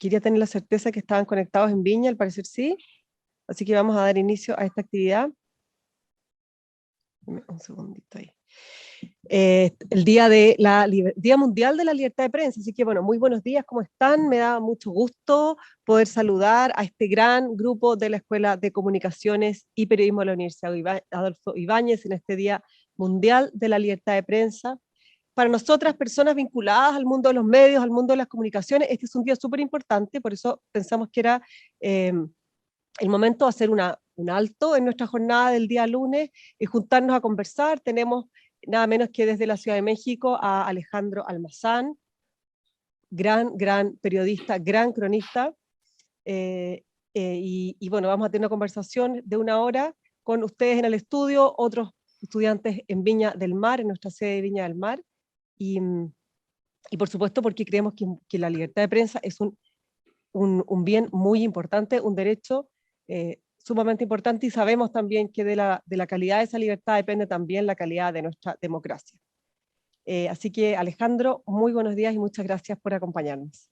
quería tener la certeza que estaban conectados en Viña, al parecer sí. Así que vamos a dar inicio a esta actividad. Un segundito ahí. El Día Mundial de la Libertad de Prensa. Así que, bueno, muy buenos días, ¿cómo están? Me da mucho gusto poder saludar a este gran grupo de la Escuela de Comunicaciones y Periodismo de la Universidad Adolfo Ibáñez en este Día Mundial de la Libertad de Prensa. Para nosotras, personas vinculadas al mundo de los medios, al mundo de las comunicaciones, este es un día súper importante, por eso pensamos que era el momento de hacer un alto en nuestra jornada del día lunes y juntarnos a conversar. Tenemos nada menos que desde la Ciudad de México a Alejandro Almazán, gran periodista, gran cronista, y bueno, vamos a tener una conversación de 1 hora con ustedes en el estudio, otros estudiantes en Viña del Mar, en nuestra sede de Viña del Mar, y por supuesto porque creemos que la libertad de prensa es un bien muy importante, un derecho sumamente importante, y sabemos también que de la calidad de esa libertad depende también la calidad de nuestra democracia. Así que, Alejandro, muy buenos días y muchas gracias por acompañarnos.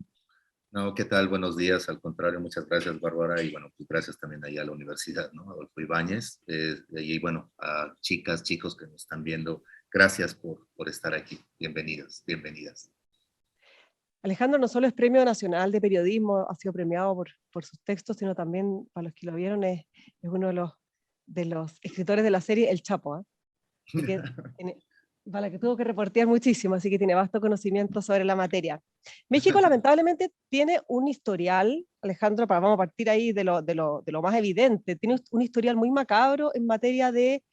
No, ¿qué tal? Buenos días. Al contrario, muchas gracias, Bárbara. Y bueno, pues gracias también ahí a la universidad, ¿no? Adolfo Ibáñez. Y bueno, a chicas, chicos que nos están viendo, gracias por estar aquí. Bienvenidas, bienvenidas. Alejandro no solo es Premio Nacional de Periodismo, ha sido premiado por sus textos, sino también, para los que lo vieron, es uno de los escritores de la serie El Chapo, ¿eh? Así que vale, que tuvo que reportear muchísimo, así que tiene vasto conocimiento sobre la materia. México lamentablemente tiene un historial, Alejandro, vamos a partir ahí de lo más evidente, tiene un historial muy macabro en materia de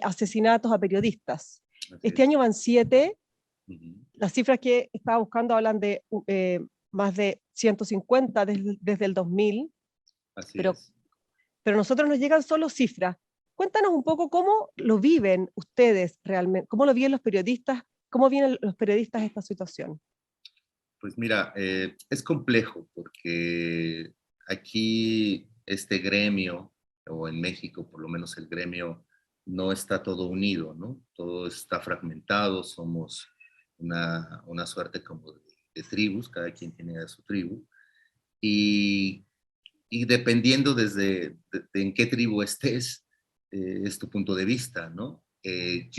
asesinatos a periodistas. Este año van 7, las cifras que estaba buscando hablan de más de 150 desde el 2000, Así pero es. pero a nosotros nos llegan solo cifras. Cuéntanos un poco cómo lo viven ustedes realmente, cómo lo viven los periodistas, cómo viven los periodistas esta situación. Pues mira, es complejo porque aquí este gremio, o en México por lo menos el gremio, no está todo unido, ¿no? Todo está fragmentado, somos una suerte como de tribus, cada quien tiene a su tribu, y, y dependiendo de en qué tribu estés, es tu punto de vista, ¿no? Te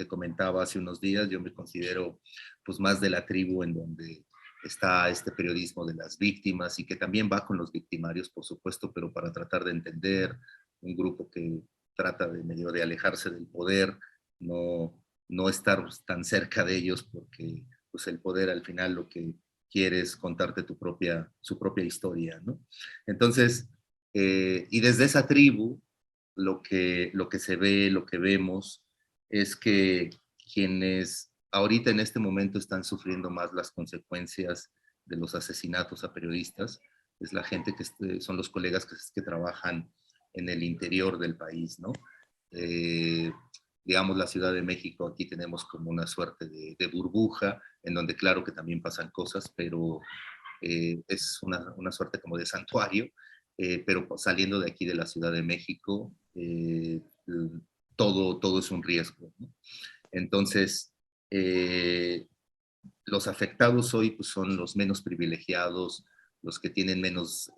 comentaba hace unos días, yo me considero pues más de la tribu en donde está este periodismo de las víctimas y que también va con los victimarios, por supuesto, pero para tratar de entender un grupo que trata de medio de alejarse del poder, no estar tan cerca de ellos porque pues el poder al final lo que quiere es contarte su propia historia, ¿no? Entonces, y desde esa tribu, lo que se ve, lo que vemos, es que quienes ahorita en este momento están sufriendo más las consecuencias de los asesinatos a periodistas es la gente son los colegas que trabajan en el interior del país, ¿no? Eh, digamos, la Ciudad de México, aquí tenemos como una suerte de burbuja, en donde claro que también pasan cosas, pero es una suerte como de santuario, pero saliendo de aquí de la Ciudad de México, todo es un riesgo, ¿no? Entonces, los afectados hoy pues, son los menos privilegiados, los que tienen menos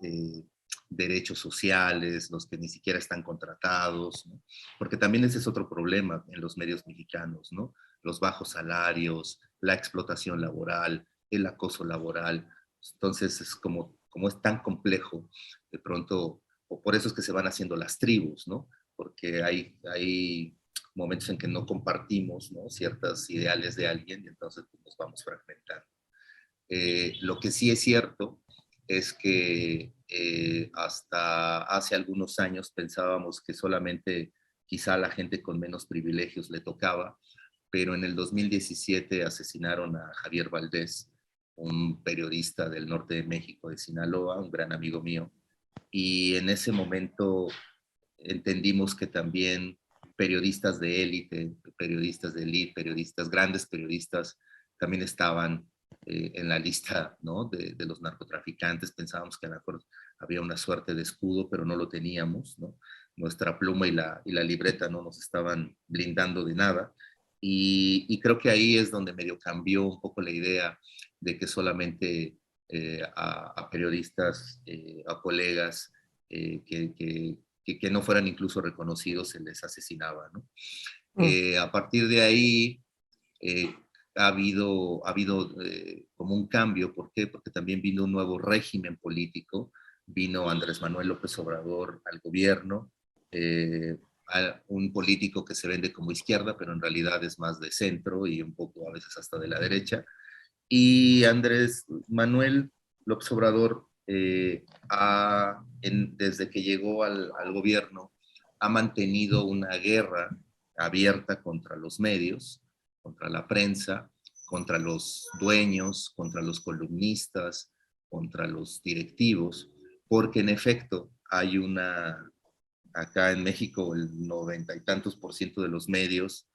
derechos sociales, los que ni siquiera están contratados, ¿no? Porque también ese es otro problema en los medios mexicanos, ¿no? Los bajos salarios, la explotación laboral, el acoso laboral. Entonces, como es tan complejo, de pronto, o por eso es que se van haciendo las tribus, ¿no? Porque hay momentos en que no compartimos, ¿no? Ciertos ideales de alguien y entonces pues, nos vamos fragmentando. Lo que sí es cierto es que hasta hace algunos años pensábamos que solamente quizá a la gente con menos privilegios le tocaba, pero en el 2017 asesinaron a Javier Valdés, un periodista del norte de México, de Sinaloa, un gran amigo mío, y en ese momento entendimos que también periodistas de élite, periodistas, grandes periodistas, también estaban en la lista, ¿no? de los narcotraficantes. Pensábamos que a lo mejor había una suerte de escudo, pero no lo teníamos, ¿no? Nuestra pluma y la libreta no nos estaban blindando de nada. Y creo que ahí es donde medio cambió un poco la idea de que solamente a periodistas, a colegas que no fueran incluso reconocidos, se les asesinaba, ¿no? Mm. A partir de ahí eh, ha habido como un cambio. ¿Por qué? Porque también vino un nuevo régimen político, vino Andrés Manuel López Obrador al gobierno, un político que se vende como izquierda, pero en realidad es más de centro y un poco a veces hasta de la derecha. Y Andrés Manuel López Obrador, desde que llegó al gobierno, ha mantenido una guerra abierta contra los medios, contra la prensa, contra los dueños, contra los columnistas, contra los directivos, porque en efecto acá en México el 90 y tantos % de los medios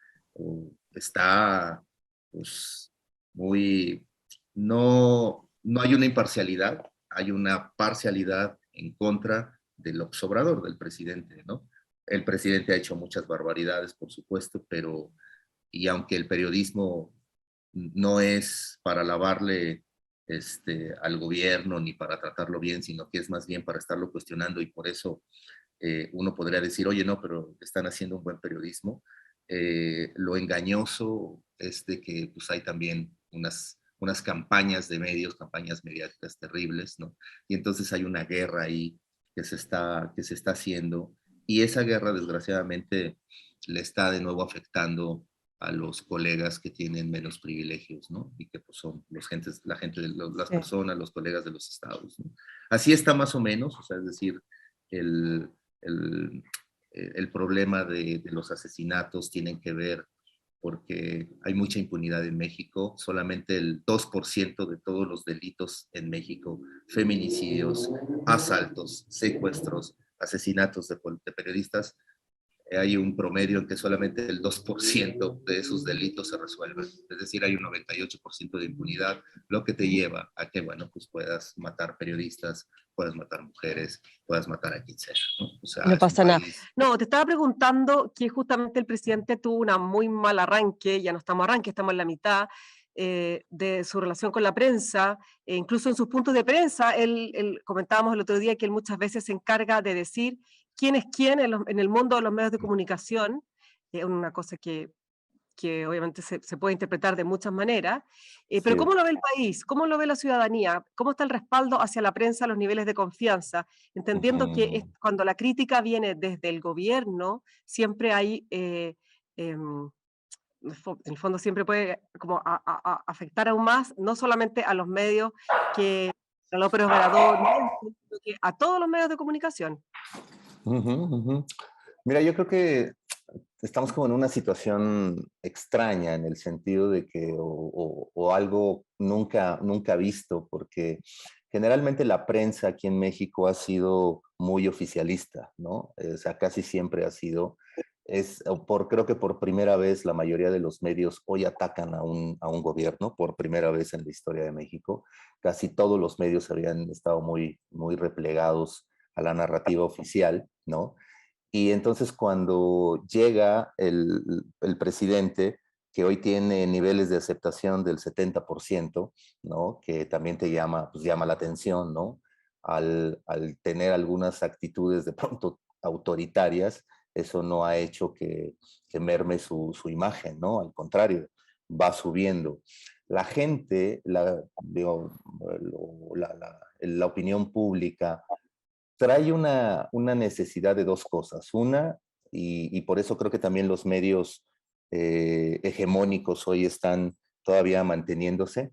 está pues muy, no hay una imparcialidad, hay una parcialidad en contra del López Obrador, del presidente, ¿no? El presidente ha hecho muchas barbaridades, por supuesto, pero, y aunque el periodismo no es para alabarle al gobierno ni para tratarlo bien, sino que es más bien para estarlo cuestionando, y por eso uno podría decir, oye, no, pero están haciendo un buen periodismo. Lo engañoso es de que pues, hay también unas campañas de medios, campañas mediáticas terribles, ¿no? Y entonces hay una guerra ahí que se está haciendo, y esa guerra desgraciadamente le está de nuevo afectando a los colegas que tienen menos privilegios, ¿no? Y que pues, son la gente, las Sí. personas, los colegas de los estados, ¿no? Así está más o menos, o sea, es decir, el, el, el problema de los asesinatos tienen que ver porque hay mucha impunidad en México. Solamente el 2% de todos los delitos en México, feminicidios, asaltos, secuestros, asesinatos de periodistas, hay un promedio en que solamente el 2% de esos delitos se resuelven. Es decir, hay un 98% de impunidad, lo que te lleva a que, bueno, pues puedas matar periodistas, puedas matar mujeres, puedas matar a quien sea, ¿no? O Y sea, no es un pasa nada. país. No, te estaba preguntando que justamente el presidente tuvo una muy mal arranque, ya no estamos arranque, estamos en la mitad de su relación con la prensa, incluso en sus puntos de prensa, comentábamos el otro día que él muchas veces se encarga de decir quién es quién en el mundo de los medios de comunicación, una cosa que obviamente se puede interpretar de muchas maneras, pero Sí. ¿cómo lo ve el país? ¿Cómo lo ve la ciudadanía? ¿Cómo está el respaldo hacia la prensa, los niveles de confianza? Entendiendo que Ujú. cuando la crítica viene desde el gobierno, siempre hay, en el fondo siempre puede como afectar aún más, no solamente a los medios que a López Obrador, sino que a todos los medios de comunicación. Ujú, ujú. Mira, yo creo que estamos como en una situación extraña en el sentido de que, o algo nunca visto, porque generalmente la prensa aquí en México ha sido muy oficialista, ¿no? O sea, casi siempre ha sido, creo que por primera vez la mayoría de los medios hoy atacan a un gobierno, por primera vez en la historia de México. Casi todos los medios habían estado muy replegados a la narrativa oficial, ¿no? Y entonces cuando llega el presidente, que hoy tiene niveles de aceptación del 70%, ¿no? Que también te llama, pues llama la atención, ¿no? Al tener algunas actitudes de pronto autoritarias, eso no ha hecho que merme su imagen, ¿no? Al contrario, va subiendo. La gente, digo, la opinión pública, trae una necesidad de dos cosas. Una, y por eso creo que también los medios hegemónicos hoy están todavía manteniéndose.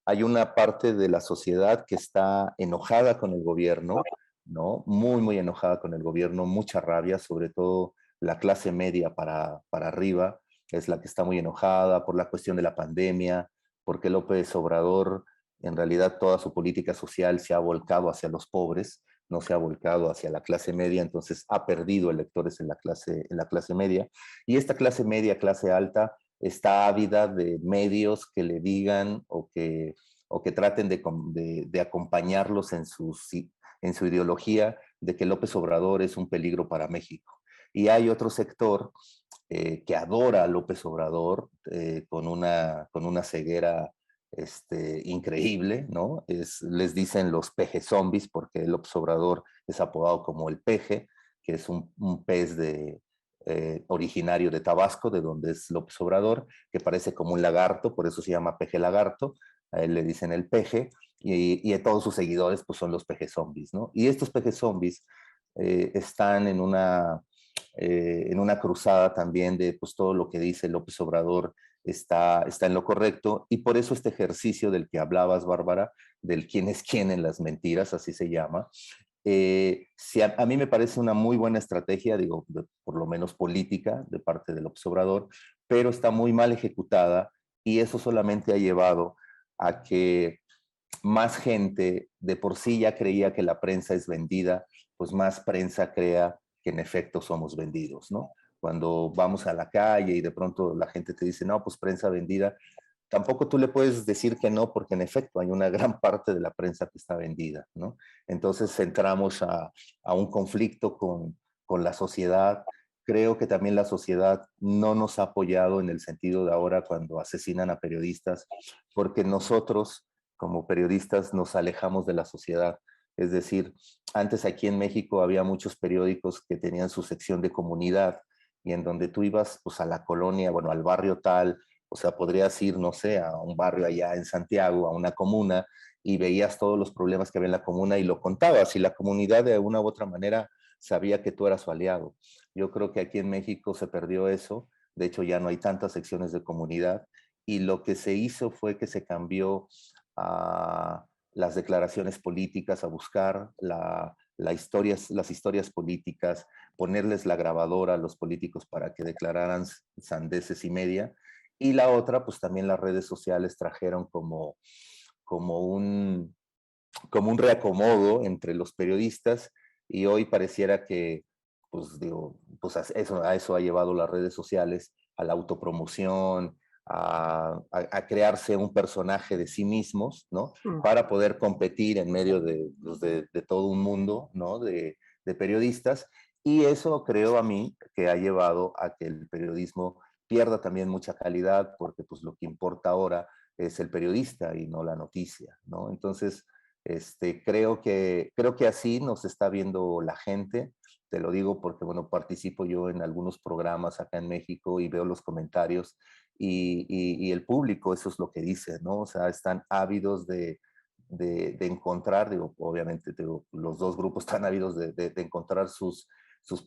Hay una parte de la sociedad que está enojada con el gobierno, ¿no? Muy enojada con el gobierno, mucha rabia, sobre todo la clase media para arriba, es la que está muy enojada por la cuestión de la pandemia, porque López Obrador, en realidad toda su política social se ha volcado hacia los pobres, no se ha volcado hacia la clase media, entonces ha perdido electores en la clase media. Y esta clase media, clase alta, está ávida de medios que le digan o que traten de acompañarlos en su ideología de que López Obrador es un peligro para México. Y hay otro sector que adora a López Obrador con una ceguera increíble, ¿no? Les dicen los peje zombies porque López Obrador es apodado como el peje, que es un pez originario de Tabasco, de donde es López Obrador, que parece como un lagarto, por eso se llama peje lagarto, a él le dicen el peje, y a todos sus seguidores pues son los peje zombies, ¿no? Y estos peje zombies están en una cruzada también de pues todo lo que dice López Obrador está en lo correcto, y por eso este ejercicio del que hablabas, Bárbara, del quién es quién en las mentiras, así se llama, si a mí me parece una muy buena estrategia, digo, por lo menos política, de parte del López Obrador, pero está muy mal ejecutada, y eso solamente ha llevado a que más gente de por sí ya creía que la prensa es vendida, pues más prensa crea que en efecto somos vendidos, ¿no? Cuando vamos a la calle y de pronto la gente te dice, no, pues prensa vendida, tampoco tú le puedes decir que no, porque en efecto hay una gran parte de la prensa que está vendida, ¿no? Entonces entramos a un conflicto con la sociedad. Creo que también la sociedad no nos ha apoyado en el sentido de ahora cuando asesinan a periodistas, porque nosotros como periodistas nos alejamos de la sociedad. Es decir, antes aquí en México había muchos periódicos que tenían su sección de comunidad, y en donde tú ibas pues a la colonia, bueno, al barrio tal, o sea, podrías ir, no sé, a un barrio allá en Santiago, a una comuna, y veías todos los problemas que había en la comuna y lo contabas, y la comunidad de una u otra manera sabía que tú eras su aliado. Yo creo que aquí en México se perdió eso, de hecho ya no hay tantas secciones de comunidad, y lo que se hizo fue que se cambió a las declaraciones políticas, a buscar las historias políticas, ponerles la grabadora a los políticos para que declararan sandeces y media. Y la otra, pues también las redes sociales trajeron como un, como un reacomodo entre los periodistas, y hoy pareciera que, pues digo, pues a eso ha llevado las redes sociales, a la autopromoción, a crearse un personaje de sí mismos, ¿no? Para poder competir en medio pues, de todo un mundo, ¿no? De periodistas, y eso creo a mí que ha llevado a que el periodismo pierda también mucha calidad, porque pues lo que importa ahora es el periodista y no la noticia, ¿no? Entonces, creo que así nos está viendo la gente. Te lo digo porque, bueno, participo yo en algunos programas acá en México y veo los comentarios, y el público, eso es lo que dice, ¿no? O sea, están ávidos de encontrar, digo, obviamente digo, los dos grupos están ávidos de encontrar sus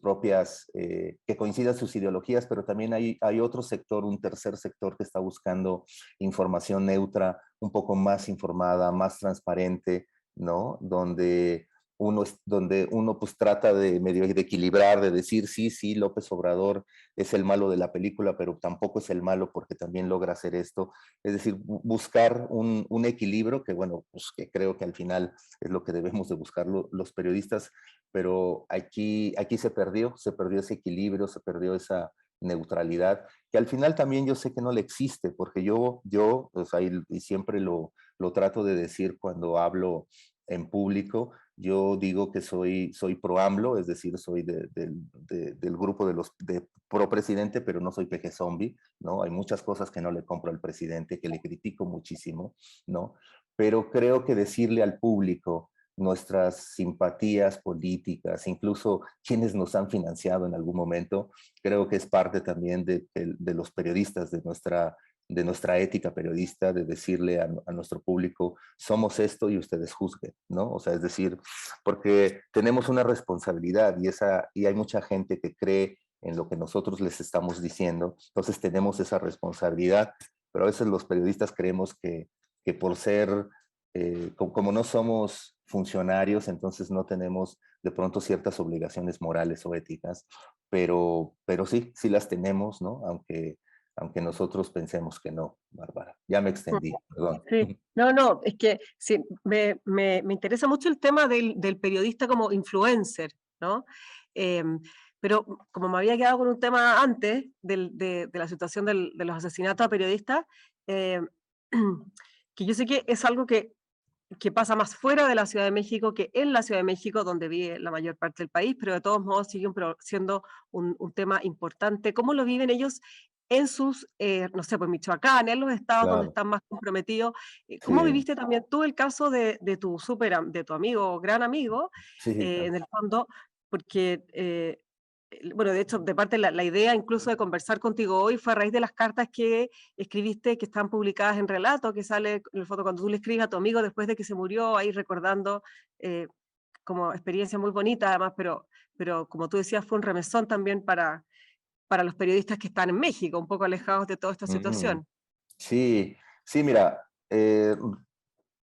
propias, que coincidan sus ideologías, pero también hay otro sector, un tercer sector que está buscando información neutra, un poco más informada, más transparente, ¿no? Donde uno pues trata de medio de equilibrar, de decir, sí, López Obrador es el malo de la película, pero tampoco es el malo porque también logra hacer esto. Es decir, buscar un equilibrio que, bueno, pues que creo que al final es lo que debemos de buscar los periodistas, pero aquí se perdió ese equilibrio, se perdió esa neutralidad, que al final también yo sé que no le existe, porque yo o sea, y siempre lo trato de decir cuando hablo en público. Yo digo que soy pro AMLO, es decir, soy del grupo de pro presidente, pero no soy peje zombie, ¿no? Hay muchas cosas que no le compro al presidente, que le critico muchísimo, ¿no? Pero creo que decirle al público nuestras simpatías políticas, incluso quienes nos han financiado en algún momento, creo que es parte también de los periodistas, de nuestra ética periodista, de decirle a nuestro público, somos esto y ustedes juzguen, ¿no? O sea, es decir, porque tenemos una responsabilidad, y hay mucha gente que cree en lo que nosotros les estamos diciendo, entonces tenemos esa responsabilidad, pero a veces los periodistas creemos que por ser, como no somos funcionarios, entonces no tenemos de pronto ciertas obligaciones morales o éticas, pero sí las tenemos, ¿no? Aunque nosotros pensemos que no, Bárbara. Ya me extendí, perdón. Sí, no, es que sí, me interesa mucho el tema del periodista como influencer, ¿no? Pero como me había quedado con un tema antes de la situación de los asesinatos a periodistas, eh, que yo sé que es algo que pasa más fuera de la Ciudad de México que en la Ciudad de México, donde vive la mayor parte del país, pero de todos modos sigue siendo un tema importante. ¿Cómo lo viven ellos en sus, no sé, pues Michoacán, en los estados donde Claro, están más comprometidos. ¿Cómo sí, viviste también tú el caso de tu de tu amigo, gran amigo, sí, claro. en el fondo? Porque, bueno, de hecho, de parte la idea incluso de conversar contigo hoy fue a raíz de las cartas que escribiste, que están publicadas en Relato, que sale en el fondo cuando tú le escribes a tu amigo después de que se murió, ahí recordando eh, como experiencia muy bonita además, pero como tú decías, fue un remesón también para los periodistas que están en México, un poco alejados de toda esta Mm, situación. sí, sí, mira,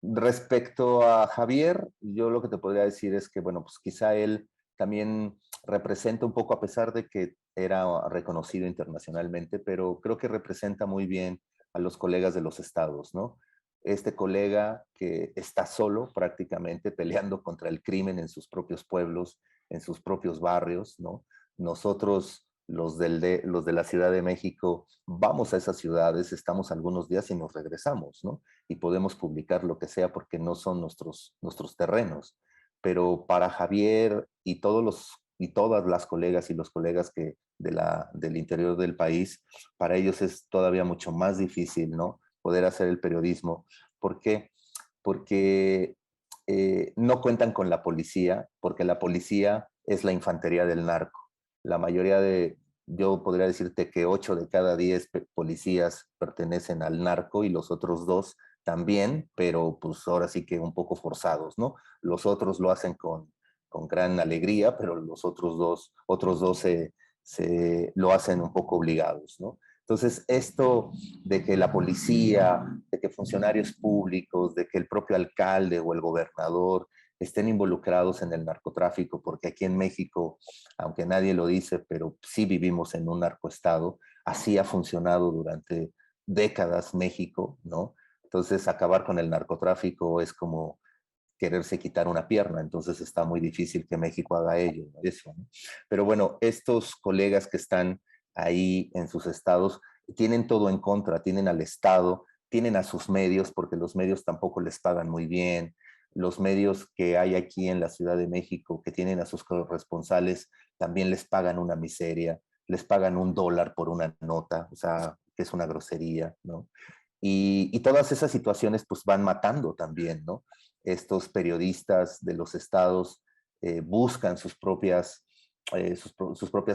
respecto a Javier, yo lo que te podría decir es que, bueno, pues quizá él también representa un poco, a pesar de que era reconocido internacionalmente, pero creo que representa muy bien a los colegas de los estados, ¿no? Este colega que está solo prácticamente peleando contra el crimen en sus propios pueblos, en sus propios barrios, ¿no? Nosotros, los de la Ciudad de México, vamos a esas ciudades, estamos algunos días y nos regresamos, ¿no? Y podemos publicar lo que sea porque no son nuestros terrenos. Pero para Javier y y todas las colegas y los colegas del interior del país, para ellos es todavía mucho más difícil, ¿no? Poder hacer el periodismo. ¿Por qué? Porque no cuentan con la policía, porque la policía es la infantería del narco. La mayoría yo podría decirte que 8 de cada 10 policías pertenecen al narco y los otros 2 también, pero pues ahora sí que un poco forzados, ¿no? Los otros lo hacen con gran alegría, pero los otros dos lo hacen un poco obligados, ¿no? Entonces, esto de que la policía, de que funcionarios públicos, de que el propio alcalde o el gobernador estén involucrados en el narcotráfico, porque aquí en México, aunque nadie lo dice, pero sí vivimos en un narcoestado, así ha funcionado durante décadas México, ¿no? Entonces, acabar con el narcotráfico es como quererse quitar una pierna, entonces está muy difícil que México haga eso, ¿no? Pero bueno, estos colegas que están ahí en sus estados tienen todo en contra, tienen al Estado, tienen a sus medios, porque los medios tampoco les pagan muy bien, los medios que hay aquí en la Ciudad de México que tienen a sus corresponsales también les pagan una miseria, les pagan $1 por una nota, o sea, que es una grosería, ¿no? Y todas esas situaciones pues van matando también, ¿no? Estos periodistas de los estados buscan sus propias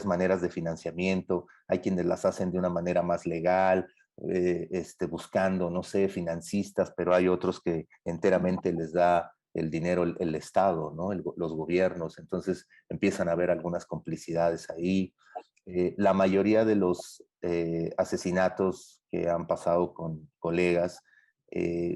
maneras de financiamiento, hay quienes las hacen de una manera más legal, buscando, no sé, financistas, pero hay otros que enteramente les da el dinero el Estado, ¿no? Los gobiernos, entonces empiezan a haber algunas complicidades ahí. La mayoría de los asesinatos que han pasado con colegas,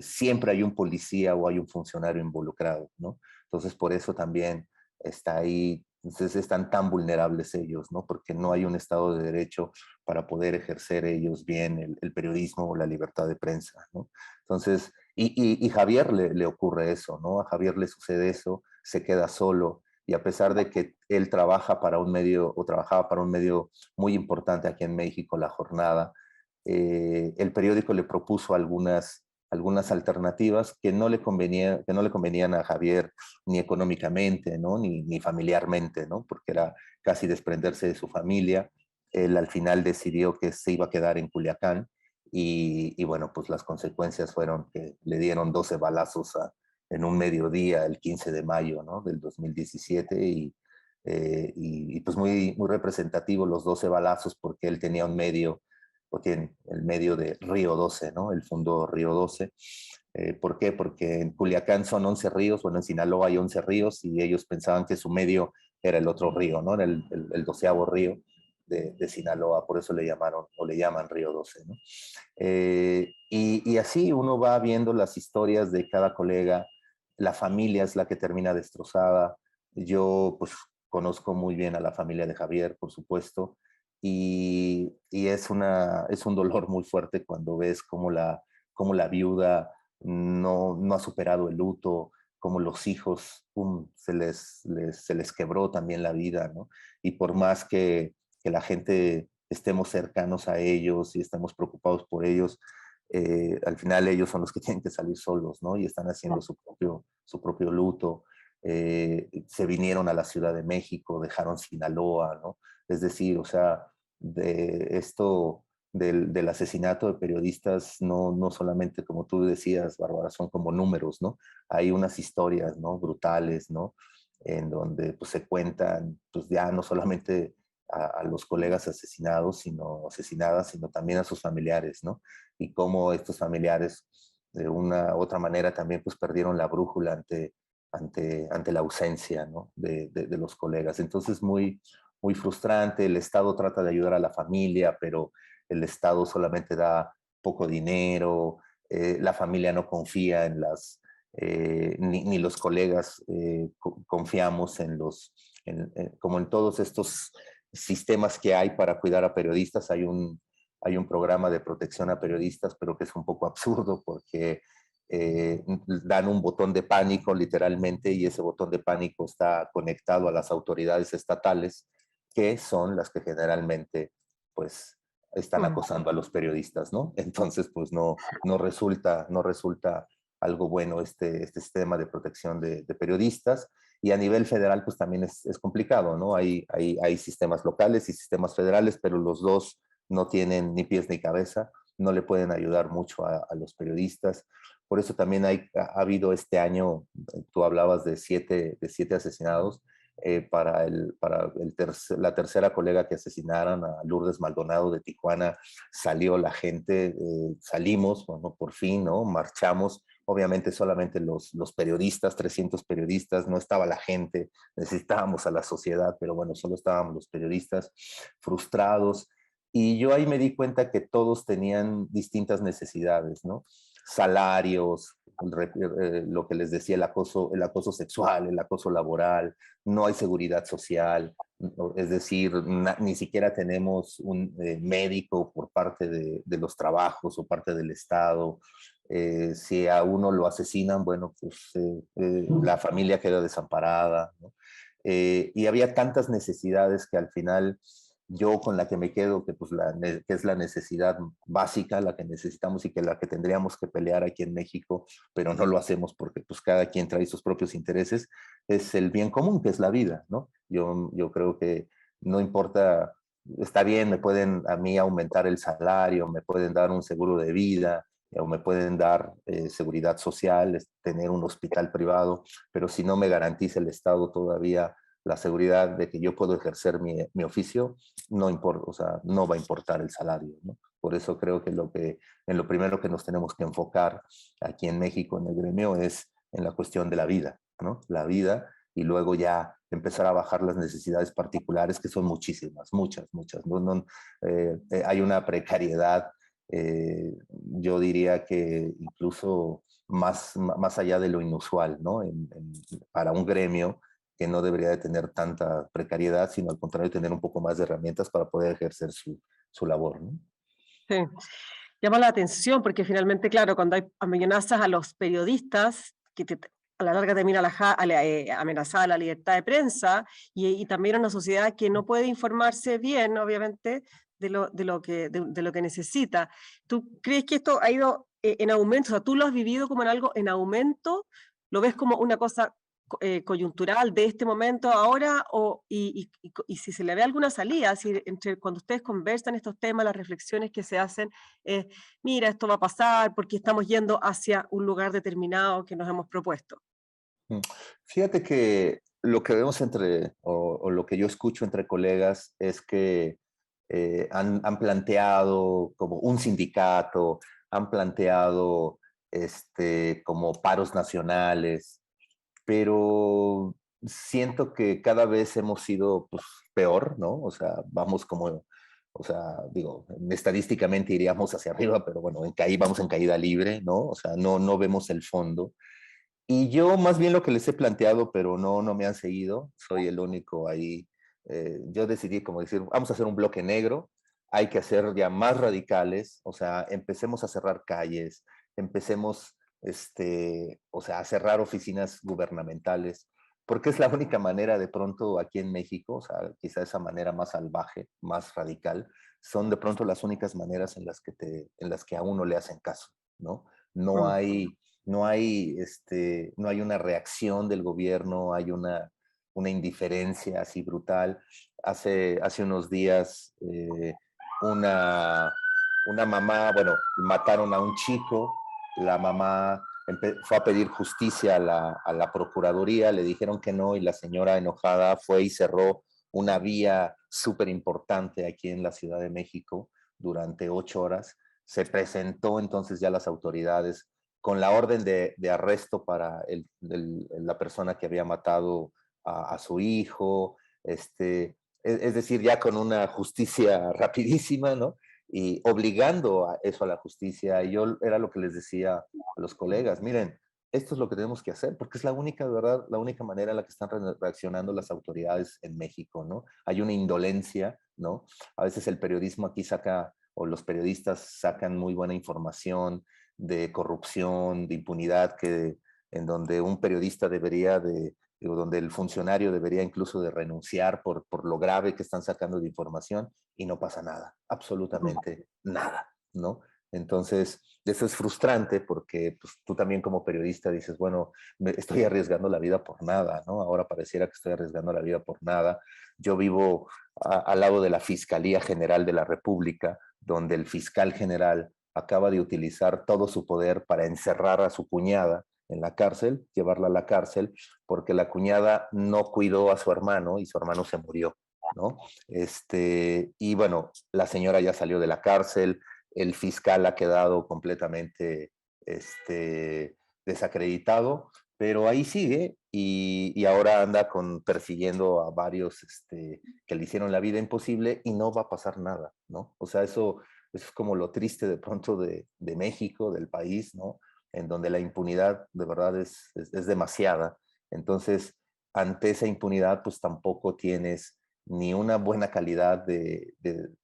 siempre hay un policía o hay un funcionario involucrado, ¿no? Entonces, por eso también está ahí, entonces están tan vulnerables ellos, ¿no? Porque no hay un Estado de Derecho para poder ejercer ellos bien el periodismo o la libertad de prensa, ¿no? Entonces, y Javier le ocurre eso, ¿no? A Javier le sucede eso, se queda solo, y a pesar de que él trabaja para un medio o trabajaba para un medio muy importante aquí en México, La Jornada, el periódico le propuso algunas alternativas que no le convenían a Javier ni económicamente, ¿no? Ni familiarmente, ¿no? Porque era casi desprenderse de su familia. Él al final decidió que se iba a quedar en Culiacán y bueno, pues las consecuencias fueron que le dieron 12 balazos en un mediodía el 15 de mayo, ¿no? Del 2017 y pues muy representativo los 12 balazos porque él tenía un medio, o tiene el medio de Río 12, ¿no? El fondo Río 12. ¿Por qué? Porque en Culiacán son 11 ríos, bueno, en Sinaloa hay 11 ríos y ellos pensaban que su medio era el otro río, ¿no? Era el 12º río de Sinaloa, por eso le llamaron o le llaman Río 12, ¿no? Y así uno va viendo las historias de cada colega, la familia es la que termina destrozada. Yo pues conozco muy bien a la familia de Javier, por supuesto, y es un dolor muy fuerte cuando ves cómo la viuda no ha superado el luto, cómo los hijos se les quebró también la vida, ¿no? Y por más que la gente estemos cercanos a ellos y estemos preocupados por ellos, al final ellos son los que tienen que salir solos, ¿no? Y están haciendo su propio luto. Se vinieron a la Ciudad de México, dejaron Sinaloa, ¿no? Es decir, o sea, de esto del asesinato de periodistas no solamente, como tú decías, Bárbara, son como números, ¿no? Hay unas historias, ¿no? Brutales, ¿no? En donde pues, se cuentan, pues ya no solamente a los colegas asesinadas, sino también a sus familiares, ¿no? Y cómo estos familiares, de una u otra manera, también pues perdieron la brújula ante la ausencia, ¿no? de los colegas. Entonces, muy frustrante. El Estado trata de ayudar a la familia, pero el Estado solamente da poco dinero, la familia no confía en ni los colegas confiamos como en todos estos sistemas que hay para cuidar a periodistas. Hay un programa de protección a periodistas, pero que es un poco absurdo porque dan un botón de pánico literalmente, y ese botón de pánico está conectado a las autoridades estatales, que son las que generalmente pues están acosando a los periodistas, ¿no? Entonces pues no resulta algo bueno este sistema de protección de periodistas. Y a nivel federal pues también es complicado, ¿no? Hay sistemas locales y sistemas federales, pero los dos no tienen ni pies ni cabeza, no le pueden ayudar mucho a los periodistas. Por eso también ha habido este año, tú hablabas de siete asesinados, la tercera colega que asesinaron, a Lourdes Maldonado de Tijuana, salió la gente, salimos, bueno, por fin, ¿no? Marchamos, obviamente solamente los periodistas, 300 periodistas, no estaba la gente, necesitábamos a la sociedad, pero bueno, solo estábamos los periodistas frustrados. Y yo ahí me di cuenta que todos tenían distintas necesidades, ¿no? Salarios, lo que les decía, el acoso sexual, el acoso laboral, no hay seguridad social, es decir, ni siquiera tenemos un médico por parte de los trabajos o parte del Estado. Si a uno lo asesinan, bueno, pues la familia queda desamparada, ¿no? Y había tantas necesidades que al final yo con la que me quedo, que, pues que es la necesidad básica, la que necesitamos y que la que tendríamos que pelear aquí en México, pero no lo hacemos porque pues cada quien trae sus propios intereses, es el bien común, que es la vida, ¿no? Yo creo que no importa, está bien, me pueden a mí aumentar el salario, me pueden dar un seguro de vida, o me pueden dar seguridad social, tener un hospital privado, pero si no me garantiza el Estado todavía la seguridad de que yo puedo ejercer mi oficio, no importa, o sea, no va a importar el salario, ¿no? Por eso creo que en lo primero que nos tenemos que enfocar aquí en México, en el gremio, es en la cuestión de la vida, ¿no? La vida, y luego ya empezar a bajar las necesidades particulares, que son muchísimas, muchas. Hay una precariedad, yo diría que incluso más allá de lo inusual, ¿no? Para un gremio que no debería de tener tanta precariedad, sino al contrario, tener un poco más de herramientas para poder ejercer su labor, ¿no? Sí. Llama la atención porque finalmente, claro, cuando hay amenazas a los periodistas, a la larga termina amenazada la libertad de prensa y también una sociedad que no puede informarse bien, obviamente, de lo que necesita. ¿Tú crees que esto ha ido en aumento? O sea, ¿tú lo has vivido como en algo en aumento? ¿Lo ves como una cosa coyuntural de este momento ahora? Y si se le ve alguna salida, si cuando ustedes conversan estos temas, las reflexiones que se hacen, mira, esto va a pasar porque estamos yendo hacia un lugar determinado que nos hemos propuesto. Fíjate que lo que vemos o lo que yo escucho entre colegas es que han planteado como un sindicato, han planteado como paros nacionales, pero siento que cada vez hemos sido pues, peor, ¿no? O sea, vamos como, o sea, digo, estadísticamente iríamos hacia arriba, pero bueno, vamos en caída libre, ¿no? O sea, no vemos el fondo. Y yo más bien lo que les he planteado, pero no me han seguido, soy el único ahí. Yo decidí como decir, vamos a hacer un bloque negro, hay que hacer ya más radicales, o sea, empecemos a cerrar calles, empecemos, o sea, a cerrar oficinas gubernamentales, porque es la única manera de pronto aquí en México, o sea, quizá esa manera más salvaje, más radical, son de pronto las únicas maneras en las que a uno le hacen caso, ¿no? No Mm. hay no hay una reacción del gobierno, hay una indiferencia así brutal. Hace unos días una, una mamá, bueno, mataron a un chico, la mamá fue a pedir justicia a la Procuraduría, le dijeron que no y la señora enojada fue y cerró una vía súper importante aquí en la Ciudad de México durante 8 horas. Se presentó entonces ya las autoridades con la orden de arresto para la persona que había matado a su hijo, es decir, ya con una justicia rapidísima, ¿no? Y obligando a eso a la justicia. Y yo era lo que les decía a los colegas, miren, esto es lo que tenemos que hacer, porque es la única, ¿verdad? La única manera en la que están reaccionando las autoridades en México, ¿no? Hay una indolencia, ¿no? A veces el periodismo aquí saca, o los periodistas sacan muy buena información de corrupción, de impunidad, en donde un periodista debería donde el funcionario debería incluso de renunciar por lo grave que están sacando de información y no pasa nada, absolutamente nada, ¿no? Entonces, eso es frustrante porque pues, tú también como periodista dices, bueno, me estoy arriesgando la vida por nada, ¿no? Ahora pareciera que estoy arriesgando la vida por nada. Yo vivo al lado de la Fiscalía General de la República, donde el fiscal general acaba de utilizar todo su poder para encerrar a su cuñada en la cárcel, llevarla a la cárcel, porque la cuñada no cuidó a su hermano y su hermano se murió, ¿no? Y bueno, la señora ya salió de la cárcel, el fiscal ha quedado completamente desacreditado, pero ahí sigue y ahora anda persiguiendo a varios que le hicieron la vida imposible y no va a pasar nada, ¿no? O sea, eso es como lo triste de pronto de México, del país, ¿no? En donde la impunidad de verdad es demasiada. Entonces, ante esa impunidad, pues tampoco tienes ni una buena calidad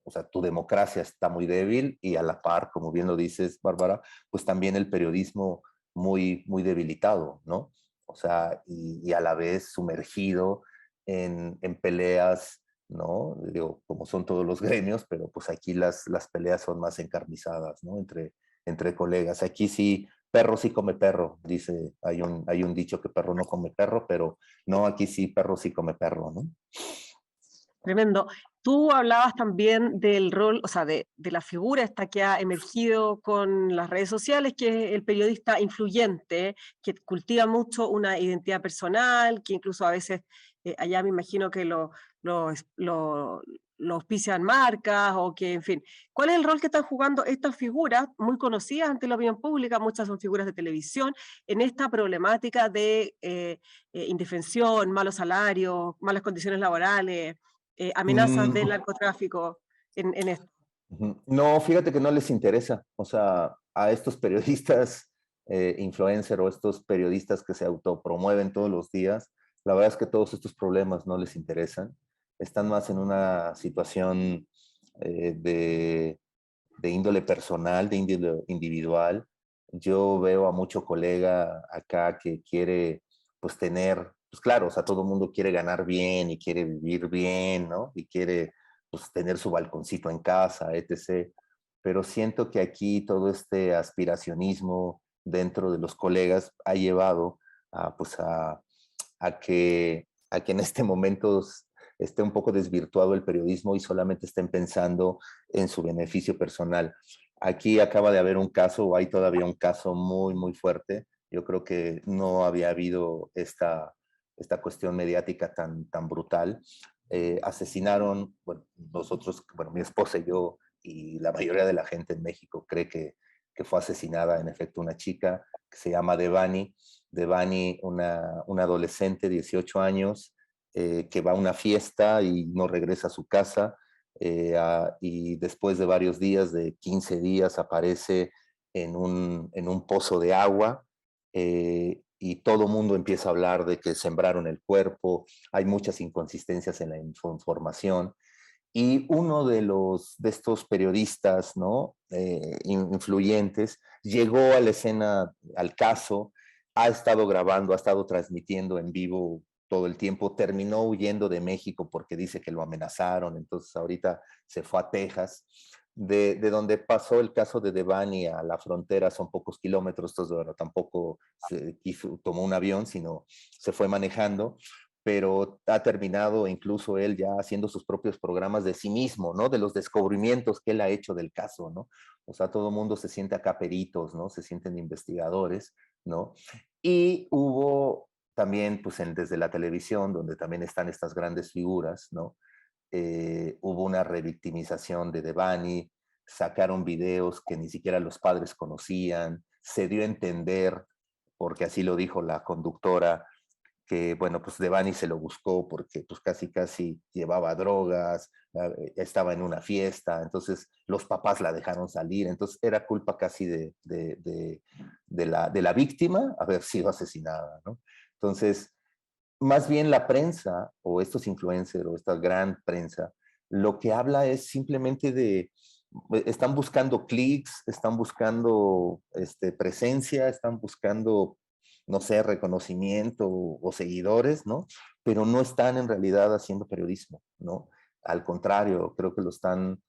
o sea, tu democracia está muy débil y a la par, como bien lo dices, Bárbara, pues también el periodismo muy, muy debilitado, ¿no? O sea, y a la vez sumergido en peleas, ¿no? Digo, como son todos los gremios, pero pues aquí las peleas son más encarnizadas, ¿no? Entre colegas. Aquí sí, perro sí come perro, dice, hay un dicho que perro no come perro, pero no, aquí sí, perro sí come perro, ¿no? Tremendo. Tú hablabas también del rol, o sea, de la figura esta que ha emergido con las redes sociales, que es el periodista influyente, que cultiva mucho una identidad personal, que incluso a veces allá me imagino que lo auspician marcas o que, en fin. ¿Cuál es el rol que están jugando estas figuras muy conocidas ante la opinión pública? Muchas son figuras de televisión, en esta problemática de indefensión, malos salarios, malas condiciones laborales, amenazas del narcotráfico en esto. No, fíjate que no les interesa. O sea, a estos periodistas influencer o estos periodistas que se autopromueven todos los días, la verdad es que todos estos problemas no les interesan. Están más en una situación de índole personal, de índole individual. Yo veo a mucho colega acá que quiere, pues, tener, pues claro, o sea, todo el mundo quiere ganar bien y quiere vivir bien, ¿no? Y quiere, pues, tener su balconcito en casa, etc. Pero siento que aquí todo este aspiracionismo dentro de los colegas ha llevado a, pues, a que en este momento esté un poco desvirtuado el periodismo y solamente estén pensando en su beneficio personal. Aquí acaba de haber un caso, o hay todavía un caso muy, muy fuerte. Yo creo que no había habido esta cuestión mediática tan brutal. Asesinaron, bueno, nosotros, bueno, mi esposa y yo, y la mayoría de la gente en México cree que fue asesinada, en efecto, una chica que se llama Devani. Devani, una adolescente, 18 años, que va a una fiesta y no regresa a su casa, y después de varios días, de 15 días, aparece en un pozo de agua, y todo el mundo empieza a hablar de que sembraron el cuerpo, hay muchas inconsistencias en la información, y uno de estos periodistas, ¿no? Influyentes, llegó a la escena, al caso, ha estado grabando, ha estado transmitiendo en vivo todo el tiempo, terminó huyendo de México porque dice que lo amenazaron, entonces ahorita se fue a Texas. De donde pasó el caso de Devani a la frontera son pocos kilómetros, entonces bueno, tampoco tomó un avión, sino se fue manejando, pero ha terminado incluso él ya haciendo sus propios programas de sí mismo, ¿no? De los descubrimientos que él ha hecho del caso, ¿no? O sea, todo el mundo se siente acá peritos, ¿no? Se sienten investigadores, ¿no? Y hubo también, pues desde la televisión, donde también están estas grandes figuras, ¿no? Hubo una revictimización de Devani, sacaron videos que ni siquiera los padres conocían, se dio a entender, porque así lo dijo la conductora, que bueno, pues Devani se lo buscó porque pues casi llevaba drogas, estaba en una fiesta, entonces los papás la dejaron salir, entonces era culpa casi de la víctima haber sido asesinada, ¿no? Entonces, más bien la prensa o estos influencers o esta gran prensa, lo que habla es simplemente están buscando clics, están buscando presencia, están buscando, no sé, reconocimiento o seguidores, ¿no? Pero no están en realidad haciendo periodismo, ¿no? Al contrario, creo que lo están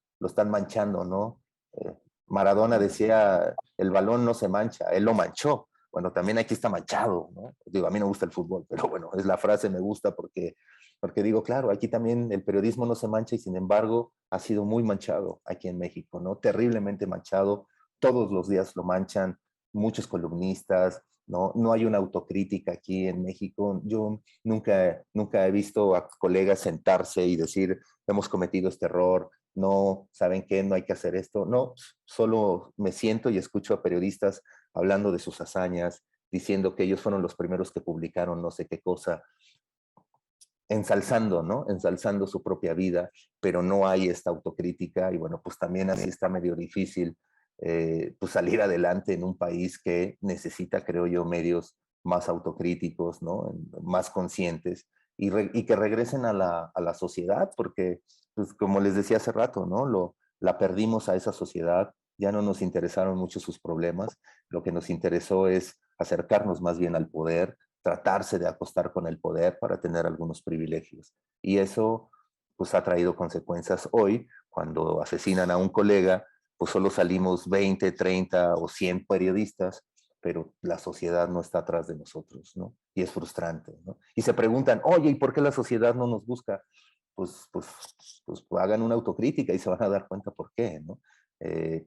manchando, ¿no? Eh, Maradona decía, el balón no se mancha, él lo manchó. Bueno, también aquí está manchado, ¿no? Digo, a mí no me gusta el fútbol, pero bueno, es la frase, me gusta porque digo, claro, aquí también el periodismo no se mancha y sin embargo ha sido muy manchado aquí en México, ¿no? Terriblemente manchado, todos los días lo manchan, muchos columnistas, ¿no? No hay una autocrítica aquí en México. Yo nunca he visto a colegas sentarse y decir, hemos cometido este error, no, ¿saben qué? No hay que hacer esto. No, solo me siento y escucho a periodistas hablando de sus hazañas, diciendo que ellos fueron los primeros que publicaron no sé qué cosa, ensalzando, ¿no? Ensalzando su propia vida, pero no hay esta autocrítica y bueno, pues también así está medio difícil pues salir adelante en un país que necesita, creo yo, medios más autocríticos, ¿no? Más conscientes y que regresen a la sociedad, porque, pues, como les decía hace rato, ¿no? La perdimos a esa sociedad, ya no nos interesaron mucho sus problemas, lo que nos interesó es acercarnos más bien al poder, tratarse de acostar con el poder para tener algunos privilegios. Y eso pues ha traído consecuencias hoy, cuando asesinan a un colega, pues solo salimos 20, 30 o 100 periodistas, pero la sociedad no está atrás de nosotros, ¿no? Y es frustrante, ¿no? Y se preguntan, oye, ¿y por qué la sociedad no nos busca? Pues, pues, pues hagan una autocrítica y se van a dar cuenta por qué, ¿no?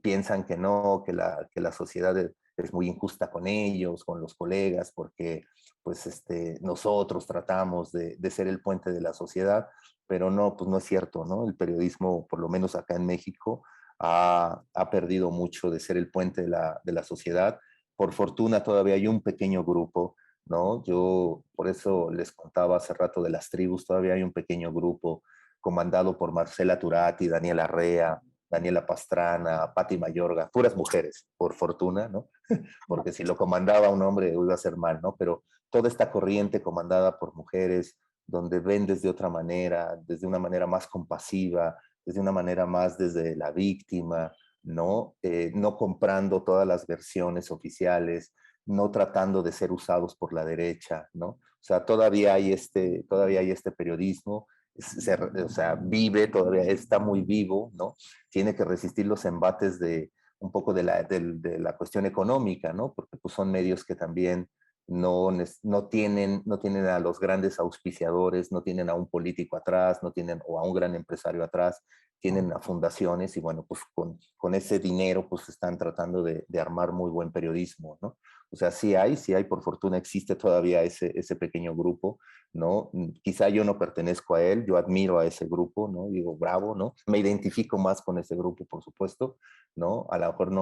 Piensan que no, que la sociedad es muy injusta con ellos, con los colegas, porque pues nosotros tratamos de ser el puente de la sociedad, pero no, pues no es cierto, ¿no? El periodismo, por lo menos acá en México, ha perdido mucho de ser el puente de la sociedad. Por fortuna todavía hay un pequeño grupo, ¿no? Yo por eso les contaba hace rato de las tribus, todavía hay un pequeño grupo comandado por Marcela Turati, Daniela Rea, Daniela Pastrana, Patti Mayorga, puras mujeres, por fortuna, ¿no? Porque si lo comandaba un hombre iba a ser mal, ¿no? Pero toda esta corriente comandada por mujeres, donde ven desde otra manera, desde una manera más compasiva, desde una manera más desde la víctima, ¿no? No comprando todas las versiones oficiales, no tratando de ser usados por la derecha, ¿no? O sea, todavía hay este periodismo, o sea, vive, todavía está muy vivo, ¿no? Tiene que resistir los embates de un poco de la cuestión económica, ¿no? Porque pues, son medios que también no tienen a los grandes auspiciadores, no tienen a un político atrás, no tienen o a un gran empresario atrás, tienen a fundaciones y bueno, pues con ese dinero pues están tratando de armar muy buen periodismo, ¿no? O sea, sí hay, por fortuna existe todavía ese pequeño grupo, ¿no? Quizá yo no pertenezco a él, yo admiro a ese grupo, ¿no? Digo, bravo, ¿no? Me identifico más con ese grupo, por supuesto, ¿no? A lo mejor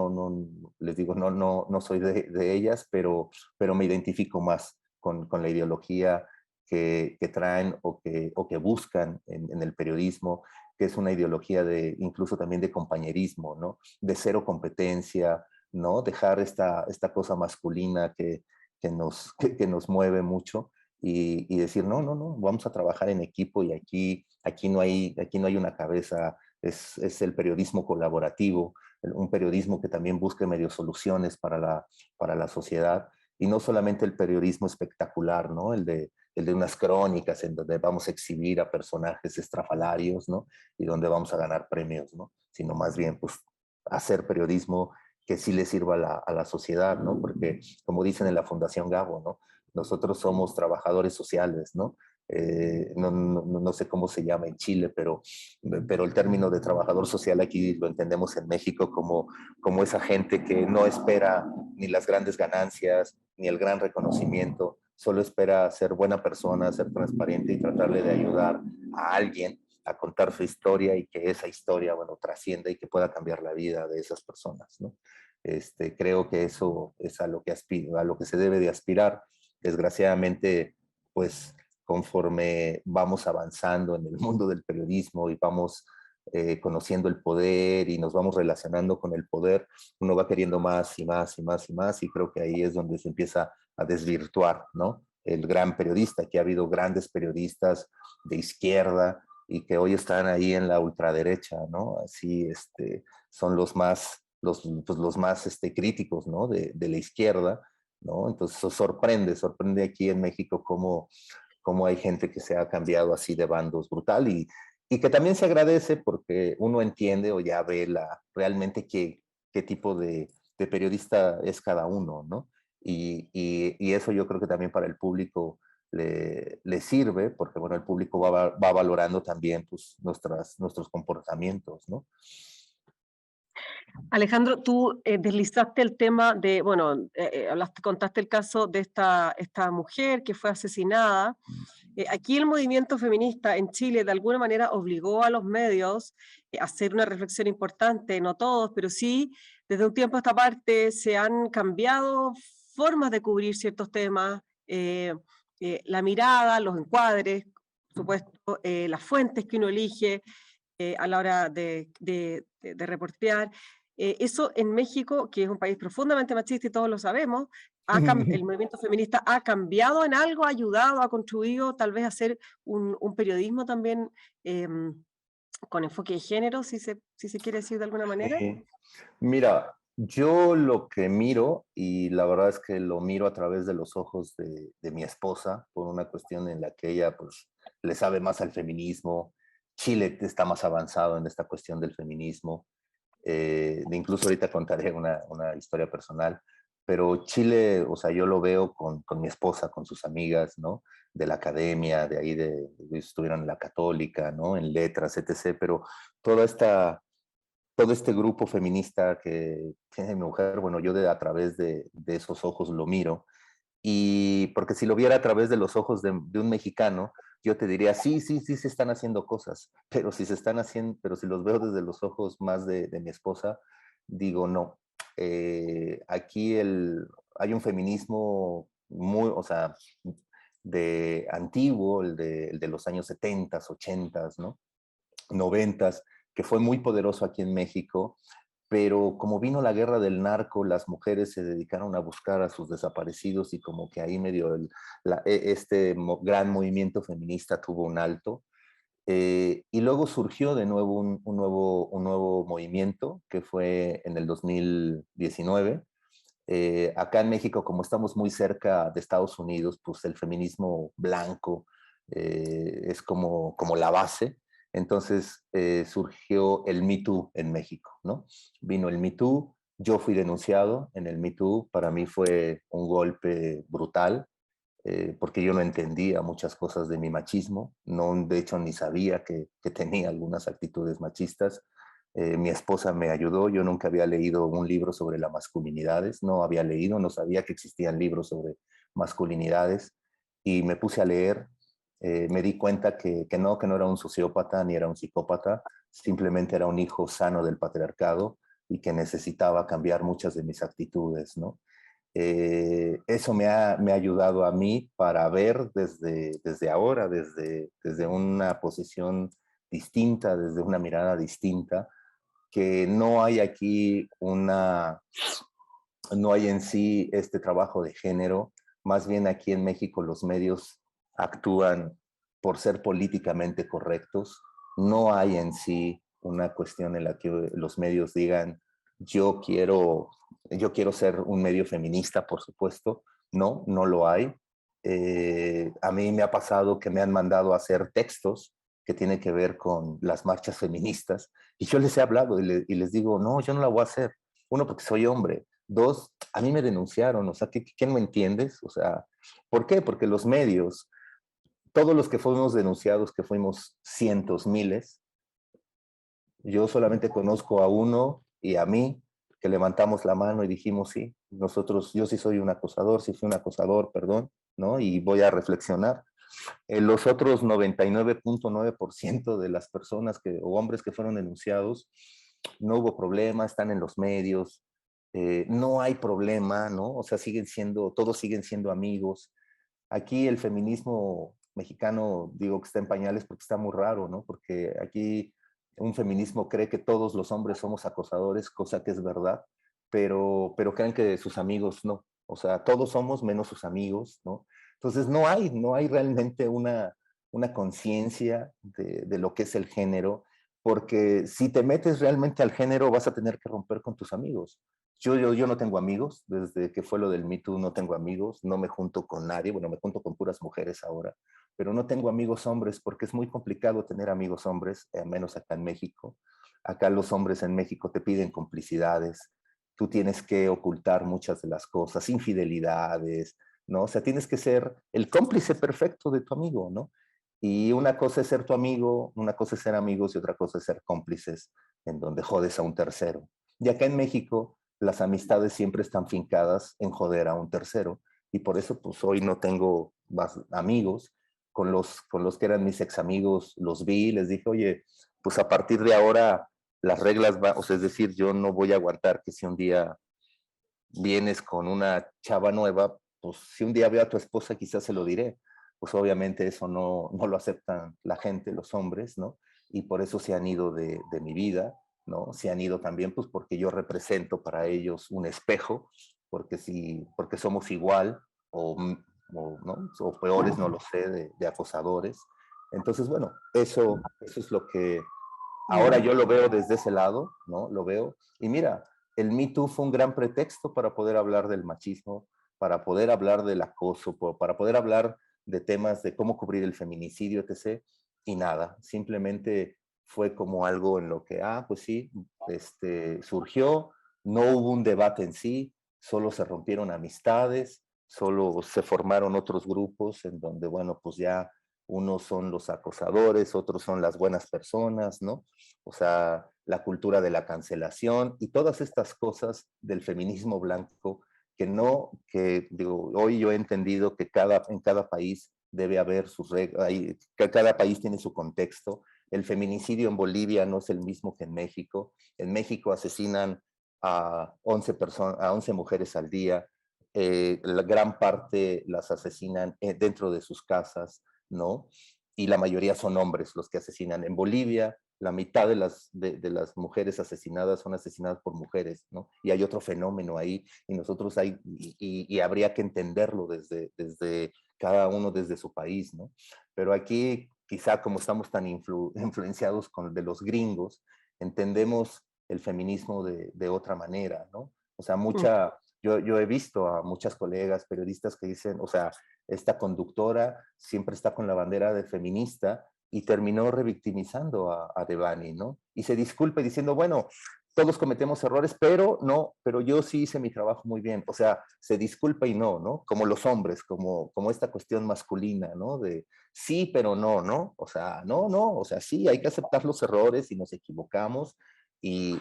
les digo, no soy de ellas, pero me identifico más con la ideología que traen o que buscan en el periodismo, que es una ideología incluso también de compañerismo, ¿no? De cero competencia, ¿no? Dejar esta cosa masculina que nos mueve mucho y decir, no, vamos a trabajar en equipo y aquí no hay una cabeza, es el periodismo colaborativo, un periodismo que también busque medio soluciones para la sociedad y no solamente el periodismo espectacular, ¿no? El de unas crónicas en donde vamos a exhibir a personajes estrafalarios, ¿no? Y donde vamos a ganar premios, ¿no? Sino más bien, pues, hacer periodismo que sí le sirva a la sociedad, ¿no? Porque, como dicen en la Fundación Gabo, ¿no? Nosotros somos trabajadores sociales, ¿no? no sé cómo se llama en Chile, pero el término de trabajador social aquí lo entendemos en México como esa gente que no espera ni las grandes ganancias, ni el gran reconocimiento, solo espera ser buena persona, ser transparente y tratarle de ayudar a alguien a contar su historia y que esa historia, bueno, trascienda y que pueda cambiar la vida de esas personas, ¿no? Creo que eso es a lo que a lo que se debe de aspirar. Desgraciadamente, pues conforme vamos avanzando en el mundo del periodismo y vamos conociendo el poder y nos vamos relacionando con el poder, uno va queriendo más y más y más y más, y creo que ahí es donde se empieza a desvirtuar, ¿no? El gran periodista, que ha habido grandes periodistas de izquierda y que hoy están ahí en la ultraderecha, ¿no? Así, son los más, los más críticos, ¿no? De la izquierda, ¿no? Entonces eso sorprende aquí en México cómo hay gente que se ha cambiado así de bandos brutal y que también se agradece porque uno entiende o ya ve realmente qué tipo de periodista es cada uno, ¿no? Y eso yo creo que también para el público le sirve, porque bueno, el público va valorando también pues, nuestros comportamientos, ¿no? Alejandro, tú deslizaste el tema de, bueno, contaste el caso de esta mujer que fue asesinada. Aquí el movimiento feminista en Chile de alguna manera obligó a los medios a hacer una reflexión importante, no todos, pero sí, desde un tiempo a esta parte se han cambiado formas de cubrir ciertos temas, la mirada, los encuadres, por supuesto, las fuentes que uno elige a la hora de reportear. Eso en México, que es un país profundamente machista y todos lo sabemos, el movimiento feminista ha cambiado en algo, ha ayudado, ha contribuido tal vez a hacer un periodismo también eh, con enfoque de género, si se quiere decir de alguna manera. Mira, yo lo que miro, y la verdad es que lo miro a través de los ojos de mi esposa, por una cuestión en la que ella pues le sabe más al feminismo. Chile está más avanzado en esta cuestión del feminismo. Incluso ahorita contaré una historia personal, pero Chile, o sea, yo lo veo con mi esposa, con sus amigas, ¿no? De la academia, de ahí estuvieron en la católica, ¿no? En letras, etc. Pero toda esta todo este grupo feminista que tiene mi mujer, bueno, yo a través de esos ojos lo miro, y porque si lo viera a través de los ojos de un mexicano, yo te diría, sí, sí, sí se están haciendo cosas, pero si se están haciendo, pero si los veo desde los ojos más de mi esposa, digo, no. Aquí hay un feminismo muy, o sea, de antiguo, el de los años 70, 80, ¿no? 90, que fue muy poderoso aquí en México, pero como vino la guerra del narco, las mujeres se dedicaron a buscar a sus desaparecidos y como que ahí medio gran movimiento feminista tuvo un alto. Y luego surgió de nuevo un nuevo movimiento que fue en el 2019. Acá en México, como estamos muy cerca de Estados Unidos, pues el feminismo blanco es como la base. Entonces surgió el Me Too en México, ¿no? Vino el Me Too, yo fui denunciado en el Me Too, para mí fue un golpe brutal, porque yo no entendía muchas cosas de mi machismo, no, de hecho ni sabía que tenía algunas actitudes machistas. Mi esposa me ayudó, yo nunca había leído un libro sobre las masculinidades, no había leído, no sabía que existían libros sobre masculinidades, y me puse a leer. Me di cuenta que no era un sociópata ni era un psicópata, simplemente era un hijo sano del patriarcado y que necesitaba cambiar muchas de mis actitudes, ¿no? Eso me ha ayudado a mí para ver desde ahora, desde una posición distinta, desde una mirada distinta, que no hay aquí no hay en sí este trabajo de género. Más bien aquí en México los medios actúan por ser políticamente correctos. No hay en sí una cuestión en la que los medios digan, yo quiero, yo quiero ser un medio feminista, por supuesto. No, no lo hay. A mí me ha pasado que me han mandado a hacer textos que tienen que ver con las marchas feministas, y yo les he hablado y les digo, no, yo no la voy a hacer. Uno, porque soy hombre. Dos, a mí me denunciaron, o sea, ¿qué no entiendes? O sea, ¿por qué? Porque los medios todos los que fuimos denunciados, que fuimos cientos, miles, yo solamente conozco a uno y a mí, que levantamos la mano y dijimos, sí, nosotros, yo sí soy un acosador, sí fui un acosador, perdón, ¿no? Y voy a reflexionar. Los otros 99.9% de las personas o hombres que fueron denunciados, no hubo problema, están en los medios, no hay problema, ¿no? O sea, todos siguen siendo amigos. Aquí el feminismo mexicano, digo que está en pañales porque está muy raro, ¿no? Porque aquí un feminismo cree que todos los hombres somos acosadores, cosa que es verdad, pero creen que sus amigos no. O sea, todos somos menos sus amigos, ¿no? Entonces no hay realmente una conciencia de lo que es el género, porque si te metes realmente al género vas a tener que romper con tus amigos. Yo no tengo amigos, desde que fue lo del Me Too no tengo amigos, no me junto con nadie, bueno, me junto con puras mujeres ahora, pero no tengo amigos hombres porque es muy complicado tener amigos hombres, menos acá en México. Acá los hombres en México te piden complicidades, tú tienes que ocultar muchas de las cosas, infidelidades, ¿no? O sea, tienes que ser el cómplice perfecto de tu amigo, ¿no? Y una cosa es ser tu amigo, una cosa es ser amigos y otra cosa es ser cómplices, en donde jodes a un tercero. Y acá en México, las amistades siempre están fincadas en joder a un tercero. Y por eso, pues hoy no tengo más amigos. Con los que eran mis ex amigos, los vi, les dije, oye, pues a partir de ahora las reglas, o sea, es decir, yo no voy a aguantar que si un día vienes con una chava nueva, pues si un día veo a tu esposa quizás se lo diré. Pues obviamente eso no lo aceptan la gente, los hombres, ¿no? Y por eso se han ido de mi vida, ¿no? Se han ido también pues porque yo represento para ellos un espejo, porque somos igual ¿no? O peores, no lo sé, de acosadores. Entonces, bueno, eso es lo que ahora yo lo veo desde ese lado, ¿no? Lo veo. Y mira, el Me Too fue un gran pretexto para poder hablar del machismo, para poder hablar del acoso, para poder hablar de temas de cómo cubrir el feminicidio, etc. Y nada, simplemente fue como algo en lo que, pues sí, surgió, no hubo un debate en sí, solo se rompieron amistades, solo se formaron otros grupos en donde, bueno, pues ya unos son los acosadores, otros son las buenas personas, ¿no? O sea, la cultura de la cancelación y todas estas cosas del feminismo blanco que digo, hoy yo he entendido que en cada país debe haber sus reglas, que cada país tiene su contexto. El feminicidio en Bolivia no es el mismo que en México. En México asesinan a 11 mujeres al día. La gran parte las asesinan dentro de sus casas, ¿no? Y la mayoría son hombres los que asesinan. En Bolivia, la mitad de las mujeres asesinadas son asesinadas por mujeres, ¿no? Y hay otro fenómeno ahí, y nosotros y habría que entenderlo desde cada uno desde su país, ¿no? Pero aquí, quizá como estamos tan influenciados de los gringos, entendemos el feminismo de otra manera, ¿no? O sea, yo he visto a muchas colegas periodistas que dicen, o sea, esta conductora siempre está con la bandera de feminista y terminó revictimizando a Devani, ¿no? Y se disculpe diciendo, bueno, todos cometemos errores, pero yo sí hice mi trabajo muy bien. O sea, se disculpa y ¿no? Como los hombres, como esta cuestión masculina, ¿no? De sí, pero ¿no? O sea, no, o sea, sí, hay que aceptar los errores y nos equivocamos y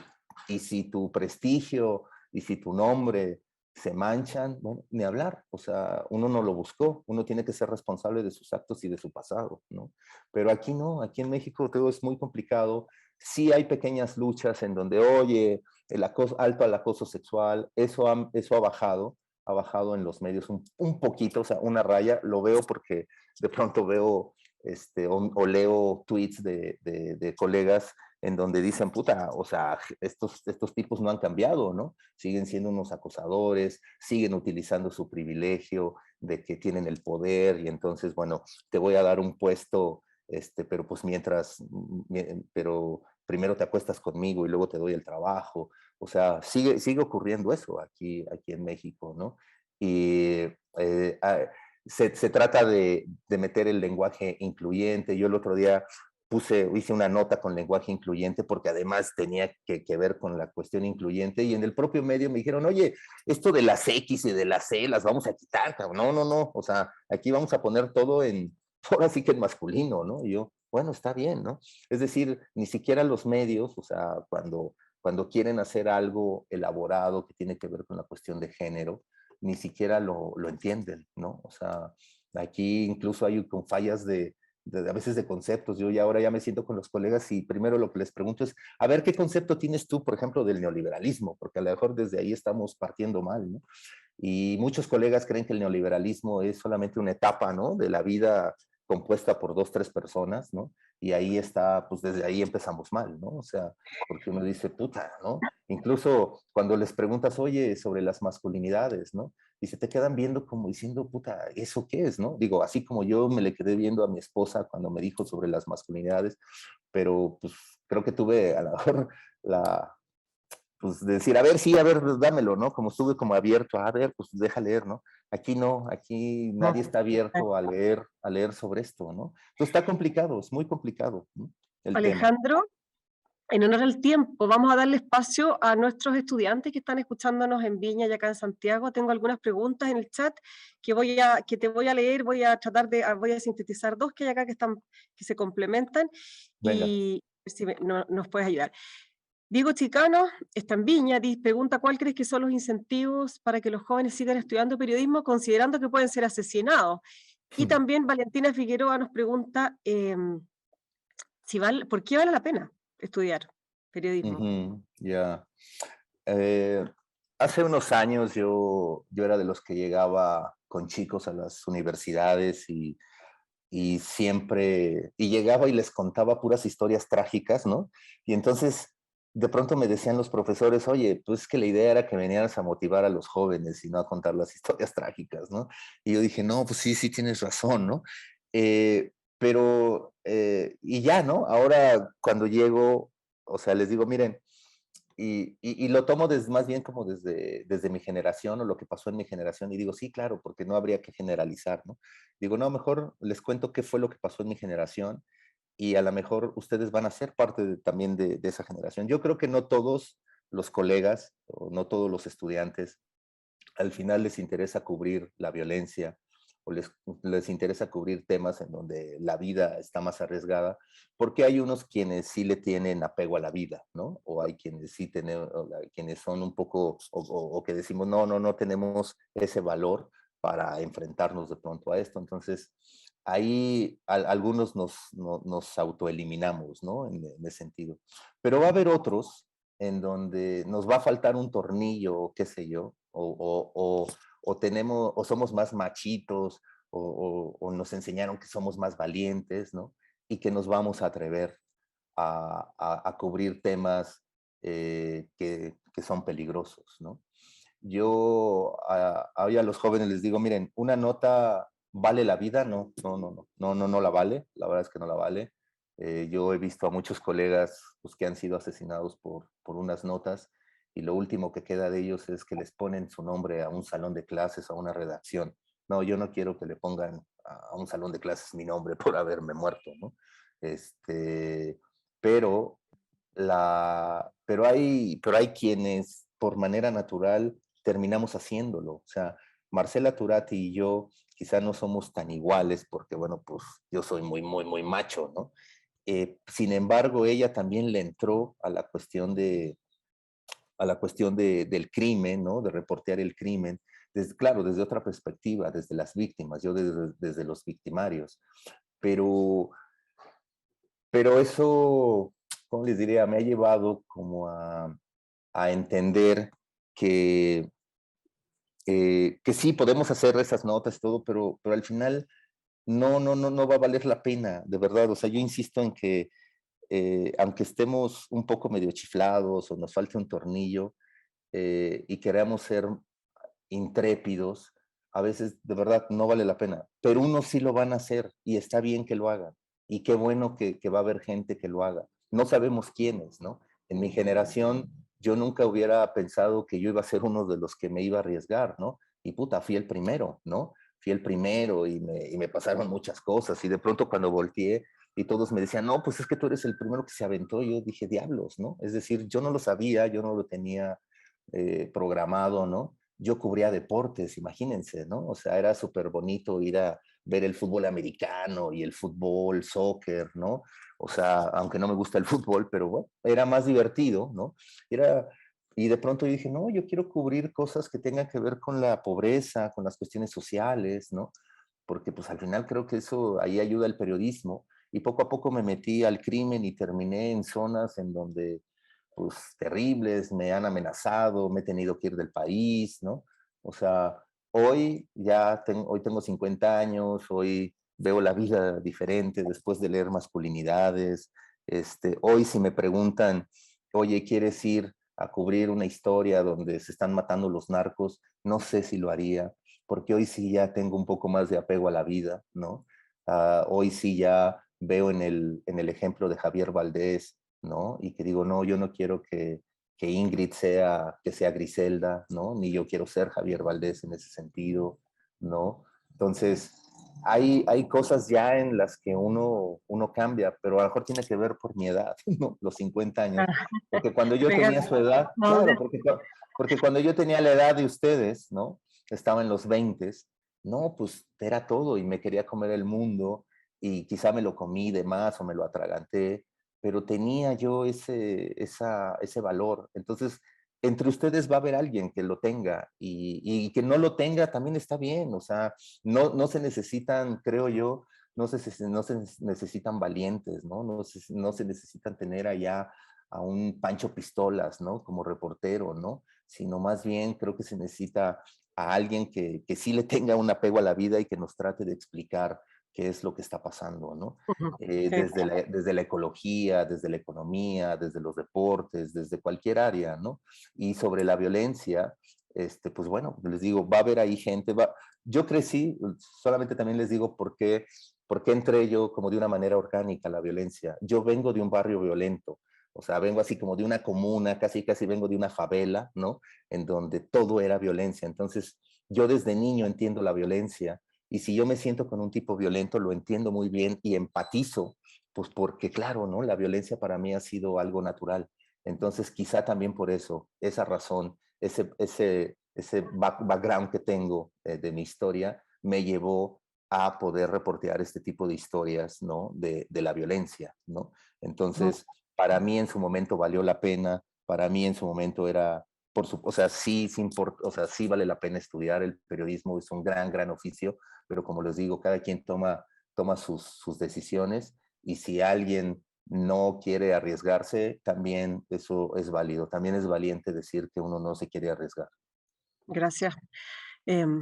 si tu prestigio y si tu nombre se manchan, bueno, ni hablar, o sea, uno no lo buscó, uno tiene que ser responsable de sus actos y de su pasado, ¿no? Pero aquí no, aquí en México todo es muy complicado, sí hay pequeñas luchas en donde, oye, alto al acoso sexual, eso ha bajado en los medios un poquito, o sea, una raya, lo veo porque de pronto veo o leo tweets de colegas en donde dicen, puta, o sea, estos tipos no han cambiado, ¿no? Siguen siendo unos acosadores, siguen utilizando su privilegio de que tienen el poder y entonces, bueno, te voy a dar un puesto, pero pues pero primero te acuestas conmigo y luego te doy el trabajo. O sea, sigue ocurriendo eso aquí en México, ¿no? Y se trata de meter el lenguaje incluyente. Yo el otro día hice una nota con lenguaje incluyente porque además tenía que ver con la cuestión incluyente y en el propio medio me dijeron, oye, esto de las X y de las C las vamos a quitar, cabrón. No, o sea, aquí vamos a poner todo ahora sí que en masculino, ¿no? Y yo, bueno, está bien, ¿no? Es decir, ni siquiera los medios, o sea, cuando quieren hacer algo elaborado que tiene que ver con la cuestión de género, ni siquiera lo entienden, ¿no? O sea, aquí incluso hay con fallas a veces de conceptos. Yo ya ahora ya me siento con los colegas y primero lo que les pregunto es, a ver, ¿qué concepto tienes tú, por ejemplo, del neoliberalismo? Porque a lo mejor desde ahí estamos partiendo mal, ¿no? Y muchos colegas creen que el neoliberalismo es solamente una etapa, ¿no? De la vida compuesta por 2, 3 personas, ¿no? Y ahí está, pues desde ahí empezamos mal, ¿no? O sea, porque uno dice, puta, ¿no? Incluso cuando les preguntas, oye, sobre las masculinidades, ¿no? Y se te quedan viendo como diciendo, puta, ¿eso qué es, no? Digo, así como yo me le quedé viendo a mi esposa cuando me dijo sobre las masculinidades, pero pues creo que tuve a lo mejor la, pues decir, a ver, sí, a ver, dámelo, ¿no? Como estuve como abierto, a ver, pues deja leer, ¿no? Aquí no, aquí nadie está abierto a leer sobre esto, ¿no? Entonces está complicado, es muy complicado, ¿no? El tema. Alejandro, en honor al tiempo, vamos a darle espacio a nuestros estudiantes que están escuchándonos en Viña y acá en Santiago. Tengo algunas preguntas en el chat que te voy a leer, voy a sintetizar dos que hay acá que se complementan Venga. y si nos puedes ayudar. Diego Chicano está en Viña, pregunta cuál crees que son los incentivos para que los jóvenes sigan estudiando periodismo considerando que pueden ser asesinados. Y también Valentina Figueroa nos pregunta ¿por qué vale la pena estudiar periodismo? Ya. Hace unos años yo era de los que llegaba con chicos a las universidades y siempre, y llegaba y les contaba puras historias trágicas, ¿no? Y entonces de pronto me decían los profesores, oye, pues es que la idea era que vinieras a motivar a los jóvenes y no a contar las historias trágicas, ¿no? Y yo dije, no, pues sí, sí tienes razón, ¿no? Y ya, ¿no? Ahora cuando llego, o sea, les digo, miren, y lo tomo más bien como desde mi generación o lo que pasó en mi generación y digo, sí, claro, porque no habría que generalizar, ¿no? Digo, no, mejor les cuento qué fue lo que pasó en mi generación y a lo mejor ustedes van a ser parte también de esa generación. Yo creo que no todos los colegas o no todos los estudiantes al final les interesa cubrir la violencia o les interesa cubrir temas en donde la vida está más arriesgada, porque hay unos quienes sí le tienen apego a la vida, ¿no? O hay quienes sí tienen, quienes son un poco, o que decimos, no, no, no tenemos ese valor para enfrentarnos de pronto a esto. Entonces, ahí algunos nos autoeliminamos, ¿no? En ese sentido. Pero va a haber otros en donde nos va a faltar un tornillo, qué sé yo, o somos más machitos, o nos enseñaron que somos más valientes, ¿no? Y que nos vamos a atrever a cubrir temas que son peligrosos, ¿no? Yo a los jóvenes les digo, miren, una nota vale la vida, no, no, no, no, no, no, no la vale, la verdad es que no la vale. Yo he visto a muchos colegas pues, que han sido asesinados por unas notas y lo último que queda de ellos es que les ponen su nombre a un salón de clases, a una redacción. No, yo no quiero que le pongan a un salón de clases mi nombre por haberme muerto, ¿no? Este, pero, pero hay quienes por manera natural terminamos haciéndolo. O sea, Marcela Turati y yo quizá no somos tan iguales porque, bueno, pues yo soy muy, muy, muy macho, ¿no? Sin embargo, ella también le entró a la cuestión del crimen, ¿no? De reportear el crimen, claro, desde otra perspectiva, desde las víctimas, yo desde los victimarios. Pero, pero eso, ¿cómo les diría? Me ha llevado como a entender que, que sí, podemos hacer esas notas y todo, pero al final no va a valer la pena, de verdad. O sea, yo insisto en que aunque estemos un poco medio chiflados o nos falte un tornillo y queramos ser intrépidos, a veces de verdad no vale la pena, pero unos sí lo van a hacer y está bien que lo hagan y qué bueno que va a haber gente que lo haga. No sabemos quiénes, ¿no? En mi generación yo nunca hubiera pensado que yo iba a ser uno de los que me iba a arriesgar, ¿no? Y puta, fui el primero, ¿no? Fui el primero y me pasaron muchas cosas y de pronto cuando volteé y todos me decían, no, pues es que tú eres el primero que se aventó, yo dije, diablos, ¿no? Es decir, yo no lo sabía, yo no lo tenía programado, ¿no? Yo cubría deportes, imagínense, ¿no? O sea, era súper bonito ir a ver el fútbol americano y el fútbol, soccer, ¿no? O sea, aunque no me gusta el fútbol, pero bueno, era más divertido, ¿no? Y de pronto yo dije, no, yo quiero cubrir cosas que tengan que ver con la pobreza, con las cuestiones sociales, ¿no? Porque pues al final creo que eso ahí ayuda el periodismo. Y poco a poco me metí al crimen y terminé en zonas en donde, pues, terribles, me han amenazado, me he tenido que ir del país, ¿no? O sea, hoy tengo 50 años, hoy veo la vida diferente después de leer masculinidades. Hoy si me preguntan, oye, ¿quieres ir a cubrir una historia donde se están matando los narcos? No sé si lo haría, porque hoy sí ya tengo un poco más de apego a la vida, ¿no? Hoy sí ya veo en el ejemplo de Javier Valdés, ¿no? Y que digo, no, yo no quiero que Ingrid que sea Griselda, ¿no? Ni yo quiero ser Javier Valdés en ese sentido, ¿no? Entonces, hay cosas ya en las que uno cambia, pero a lo mejor tiene que ver por mi edad, ¿no? Los 50 años. Porque cuando yo tenía su edad, claro, porque cuando yo tenía la edad de ustedes, ¿no? Estaba en los 20, no, pues era todo y me quería comer el mundo y quizá me lo comí de más o me lo atraganté, pero tenía yo ese valor. Entonces, entre ustedes va a haber alguien que lo tenga y que no lo tenga también está bien. O sea, no se necesitan, creo yo, no se necesitan valientes, ¿no? No se necesitan tener allá a un Pancho Pistolas, ¿no? Como reportero, ¿no? Sino más bien creo que se necesita a alguien que sí le tenga un apego a la vida y que nos trate de explicar qué es lo que está pasando, ¿no? Sí. Desde la ecología, desde la economía, desde los deportes, desde cualquier área, ¿no? Y sobre la violencia, pues bueno, les digo, va a haber ahí gente, yo crecí, solamente también les digo por qué entré yo como de una manera orgánica a la violencia. Yo vengo de un barrio violento, o sea, vengo así como de una comuna, casi vengo de una favela, ¿no? En donde todo era violencia. Entonces, yo desde niño entiendo la violencia y si yo me siento con un tipo violento, lo entiendo muy bien y empatizo, pues porque claro, ¿no? La violencia para mí ha sido algo natural. Entonces, quizá también por eso, esa razón, ese background que tengo de mi historia, me llevó a poder reportear este tipo de historias, ¿no? De la violencia, ¿no? Entonces, para mí en su momento valió la pena, para mí en su momento era, o sea, o sea, sí vale la pena estudiar el periodismo, es un gran oficio, pero como les digo, cada quien toma sus decisiones y si alguien no quiere arriesgarse, también eso es válido, también es valiente decir que uno no se quiere arriesgar. Gracias. Em,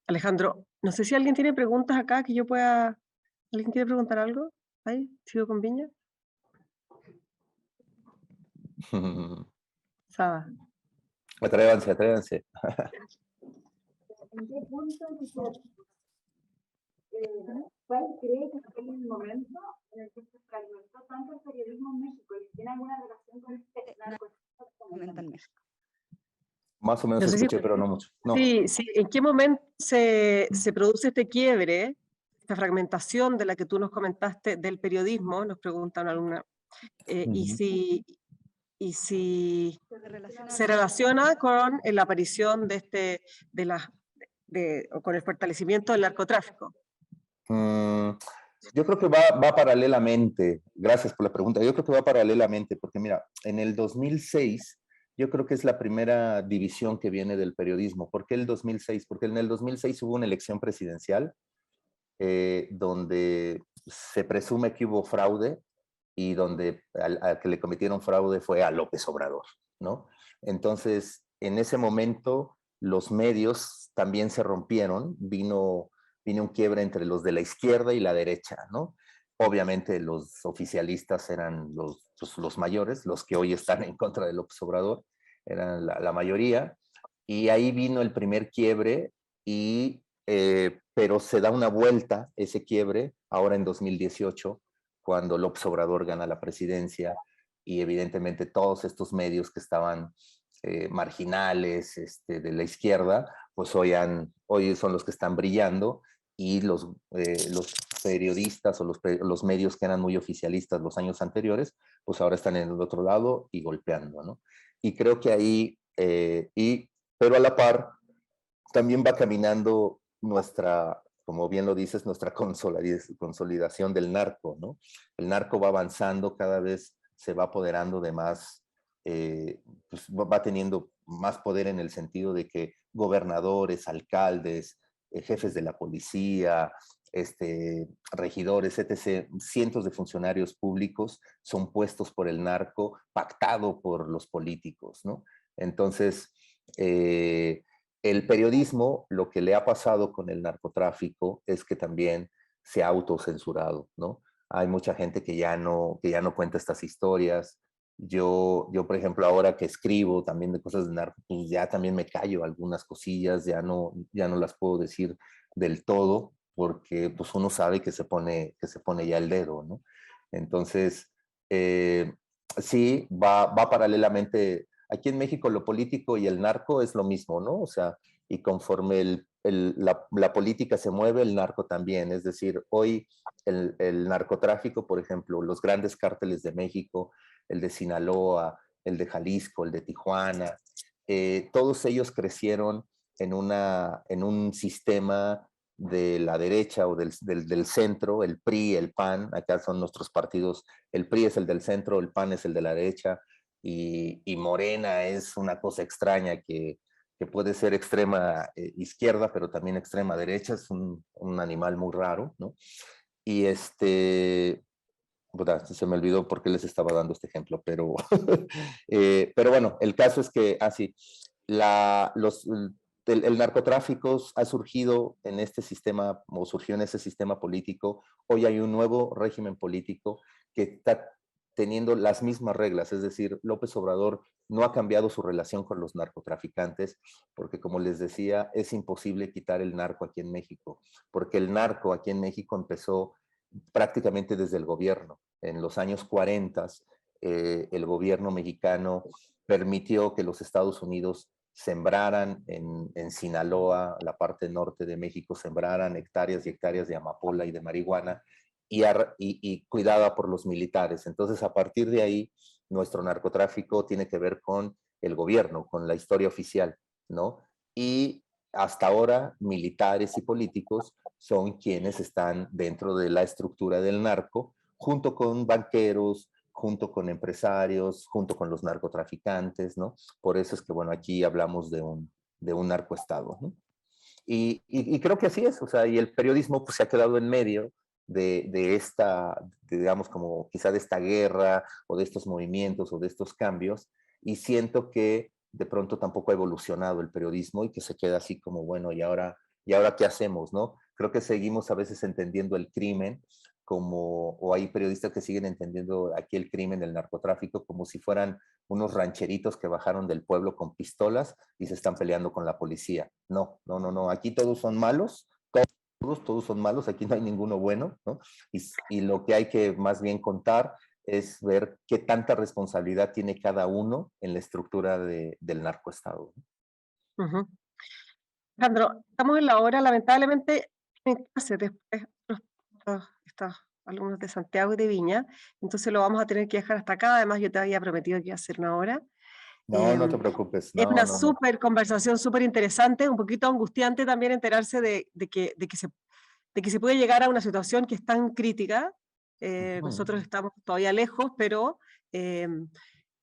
Alejandro, no sé si alguien tiene preguntas acá que yo pueda. ¿Alguien quiere preguntar algo? ¿Ahí? ¿Sigo con Viña? Saba. Atrévanse, atrévanse. ¿En qué punto cuál cree que fue el momento en el que se fragmentó tanto el periodismo en México y si tiene alguna relación con este narcoestado en México? Más o menos No sé si, escuché, pero no mucho. No. sí, ¿en qué momento se produce este quiebre, esta fragmentación de la que tú nos comentaste del periodismo? Nos preguntan alguna. Y si se relaciona con la aparición o con el fortalecimiento del narcotráfico. Yo creo que va paralelamente. Gracias por la pregunta. Yo creo que va paralelamente, porque mira, en el 2006, yo creo que es la primera división que viene del periodismo. ¿Por qué el 2006? Porque en el 2006 hubo una elección presidencial donde se presume que hubo fraude y donde al que le cometieron fraude fue a López Obrador, ¿no? Entonces, en ese momento, los medios también se rompieron, vino un quiebre entre los de la izquierda y la derecha, ¿no? Obviamente los oficialistas eran los mayores, los que hoy están en contra de López Obrador, eran la mayoría, y ahí vino el primer quiebre, pero se da una vuelta ese quiebre ahora en 2018, cuando López Obrador gana la presidencia y evidentemente todos estos medios que estaban marginales de la izquierda, pues hoy son los que están brillando y los periodistas o los medios que eran muy oficialistas los años anteriores, pues ahora están en el otro lado y golpeando, ¿no? Y creo que ahí, pero a la par, también va caminando como bien lo dices, nuestra consolidación del narco, ¿no? El narco va avanzando, cada vez se va apoderando de más, pues va teniendo más poder en el sentido de que gobernadores, alcaldes, jefes de la policía, regidores, etc., cientos de funcionarios públicos son puestos por el narco, pactado por los políticos, ¿no? Entonces, el periodismo, lo que le ha pasado con el narcotráfico es que también se ha autocensurado, ¿no? Hay mucha gente que ya no cuenta estas historias. Por ejemplo, ahora que escribo también de cosas de narco, pues ya también me callo algunas cosillas, ya no las puedo decir del todo, porque pues uno sabe que se pone ya el dedo, ¿no? Entonces, sí, va paralelamente. Aquí en México lo político y el narco es lo mismo, ¿no? O sea, y conforme la política se mueve, el narco también. Es decir, hoy el narcotráfico, por ejemplo, los grandes cárteles de México, el de Sinaloa, el de Jalisco, el de Tijuana, todos ellos crecieron en un sistema de la derecha o del centro, el PRI, el PAN, acá son nuestros partidos, el PRI es el del centro, el PAN es el de la derecha, y Morena es una cosa extraña que puede ser extrema izquierda, pero también extrema derecha, es un animal muy raro, ¿no? Y puta, se me olvidó por qué les estaba dando este ejemplo, pero bueno, el caso es que, así, el narcotráfico ha surgido en este sistema, o surgió en ese sistema político. Hoy hay un nuevo régimen político que está teniendo las mismas reglas, es decir, López Obrador no ha cambiado su relación con los narcotraficantes, porque como les decía, es imposible quitar el narco aquí en México, porque el narco aquí en México empezó prácticamente desde el gobierno. En los años 40, el gobierno mexicano permitió que los Estados Unidos sembraran en Sinaloa, la parte norte de México, sembraran hectáreas y hectáreas de amapola y de marihuana y cuidada por los militares. Entonces, a partir de ahí, nuestro narcotráfico tiene que ver con el gobierno, con la historia oficial, ¿no? Y hasta ahora, militares y políticos son quienes están dentro de la estructura del narco, junto con banqueros, junto con empresarios, junto con los narcotraficantes, ¿no? Por eso es que, bueno, aquí hablamos de un narcoestado, ¿no? Y creo que así es, o sea, y el periodismo pues se ha quedado en medio digamos, como quizá de esta guerra o de estos movimientos o de estos cambios, y siento que de pronto tampoco ha evolucionado el periodismo y que se queda así como, bueno, ¿y ahora qué hacemos, no? Creo que seguimos a veces entendiendo el crimen o hay periodistas que siguen entendiendo aquí el crimen, el narcotráfico, como si fueran unos rancheritos que bajaron del pueblo con pistolas y se están peleando con la policía. No, no, no, no, aquí todos son malos, todos son malos, aquí no hay ninguno bueno, ¿no? Y lo que hay que más bien contar es ver qué tanta responsabilidad tiene cada uno en la estructura del narcoestado. Ujú. Alejandro, estamos en la hora, lamentablemente, en clase después estos alumnos de Santiago y de Viña, entonces lo vamos a tener que dejar hasta acá. Además, yo te había prometido que iba a hacer una hora. No, no te preocupes, Es no, una no, no. súper conversación, súper interesante, un poquito angustiante también enterarse de que se puede llegar a una situación que es tan crítica. Nosotros estamos todavía lejos, eh,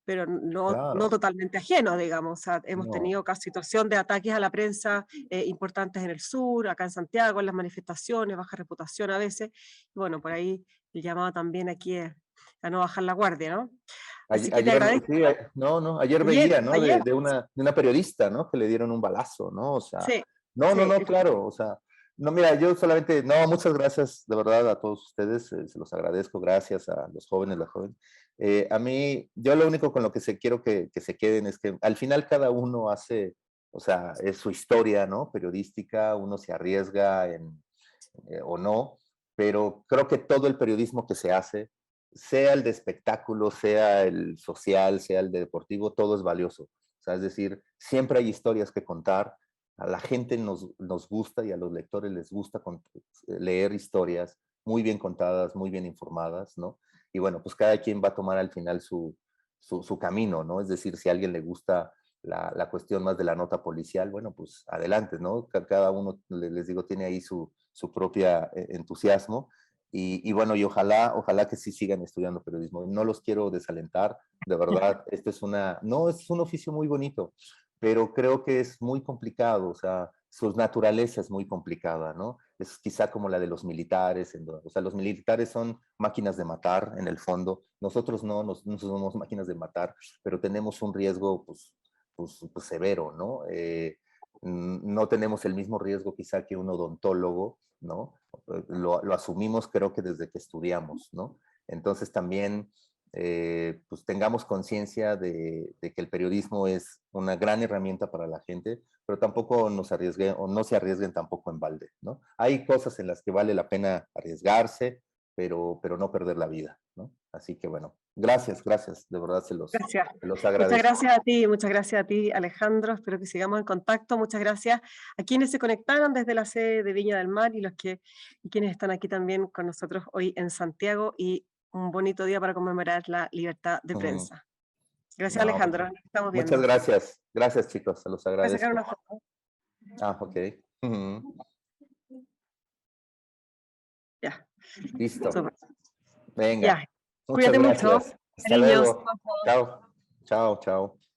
pero no Claro, totalmente ajenos, digamos. O sea, hemos no. tenido casi situación de ataques a la prensa importantes en el sur, acá en Santiago, en las manifestaciones, baja reputación a veces. Y bueno, por ahí el llamado también aquí es a no bajar la guardia, ¿no? Así que te Ayer, agradezco. sí, no, ayer Ayer, veía, ¿no? ayer, De una periodista, ¿no? Que le dieron un balazo, ¿no? O sea, sí, no, sí. claro, o sea, no, mira, yo solamente, no, muchas gracias de verdad a todos ustedes, se los agradezco, gracias a los jóvenes, la joven. A mí, yo lo único con lo que quiero que se queden es que al final cada uno hace, o sea, es su historia, ¿no? Periodística, uno se arriesga o no, pero creo que todo el periodismo que se hace, sea el de espectáculo, sea el social, sea el de deportivo, todo es valioso. O sea, es decir, siempre hay historias que contar, a la gente nos gusta y a los lectores les gusta leer historias muy bien contadas, muy bien informadas, ¿no? Y bueno, pues cada quien va a tomar al final su camino, ¿no? Es decir, si a alguien le gusta la cuestión más de la nota policial, bueno, pues adelante, ¿no? Cada uno, les digo, tiene ahí su su propia entusiasmo. Y bueno, y ojalá que sí sigan estudiando periodismo. No los quiero desalentar, de verdad, no, es un oficio muy bonito, pero creo que es muy complicado, o sea, su naturaleza es muy complicada, ¿no? Es quizá como la de los militares, o sea, los militares son máquinas de matar en el fondo, nosotros no somos máquinas de matar, pero tenemos un riesgo, pues severo, ¿no? No tenemos el mismo riesgo quizá que un odontólogo, ¿no? Lo asumimos creo que desde que estudiamos, ¿no? Entonces también pues tengamos conciencia de que el periodismo es una gran herramienta para la gente, pero tampoco nos arriesguen o no se arriesguen tampoco en balde, ¿no? Hay cosas en las que vale la pena arriesgarse, pero no perder la vida, ¿no? Así que bueno, gracias, de verdad Gracias. se los Muchas agradezco. gracias a ti, Alejandro. Espero que sigamos en contacto. Muchas gracias a quienes se conectaron desde la sede de Viña del Mar y quienes están aquí también con nosotros hoy en Santiago. Y un bonito día para conmemorar la libertad de prensa. Gracias, No, Alejandro. Nos estamos viendo. muchas gracias. Gracias, chicos. Se los Voy a sacar agradezco. una foto. Ok. Ya. Listo. Súper. Venga. Ya. Muchas Cuídate mucho. gracias. Hasta Cariños. luego. Chao. Chao, chao.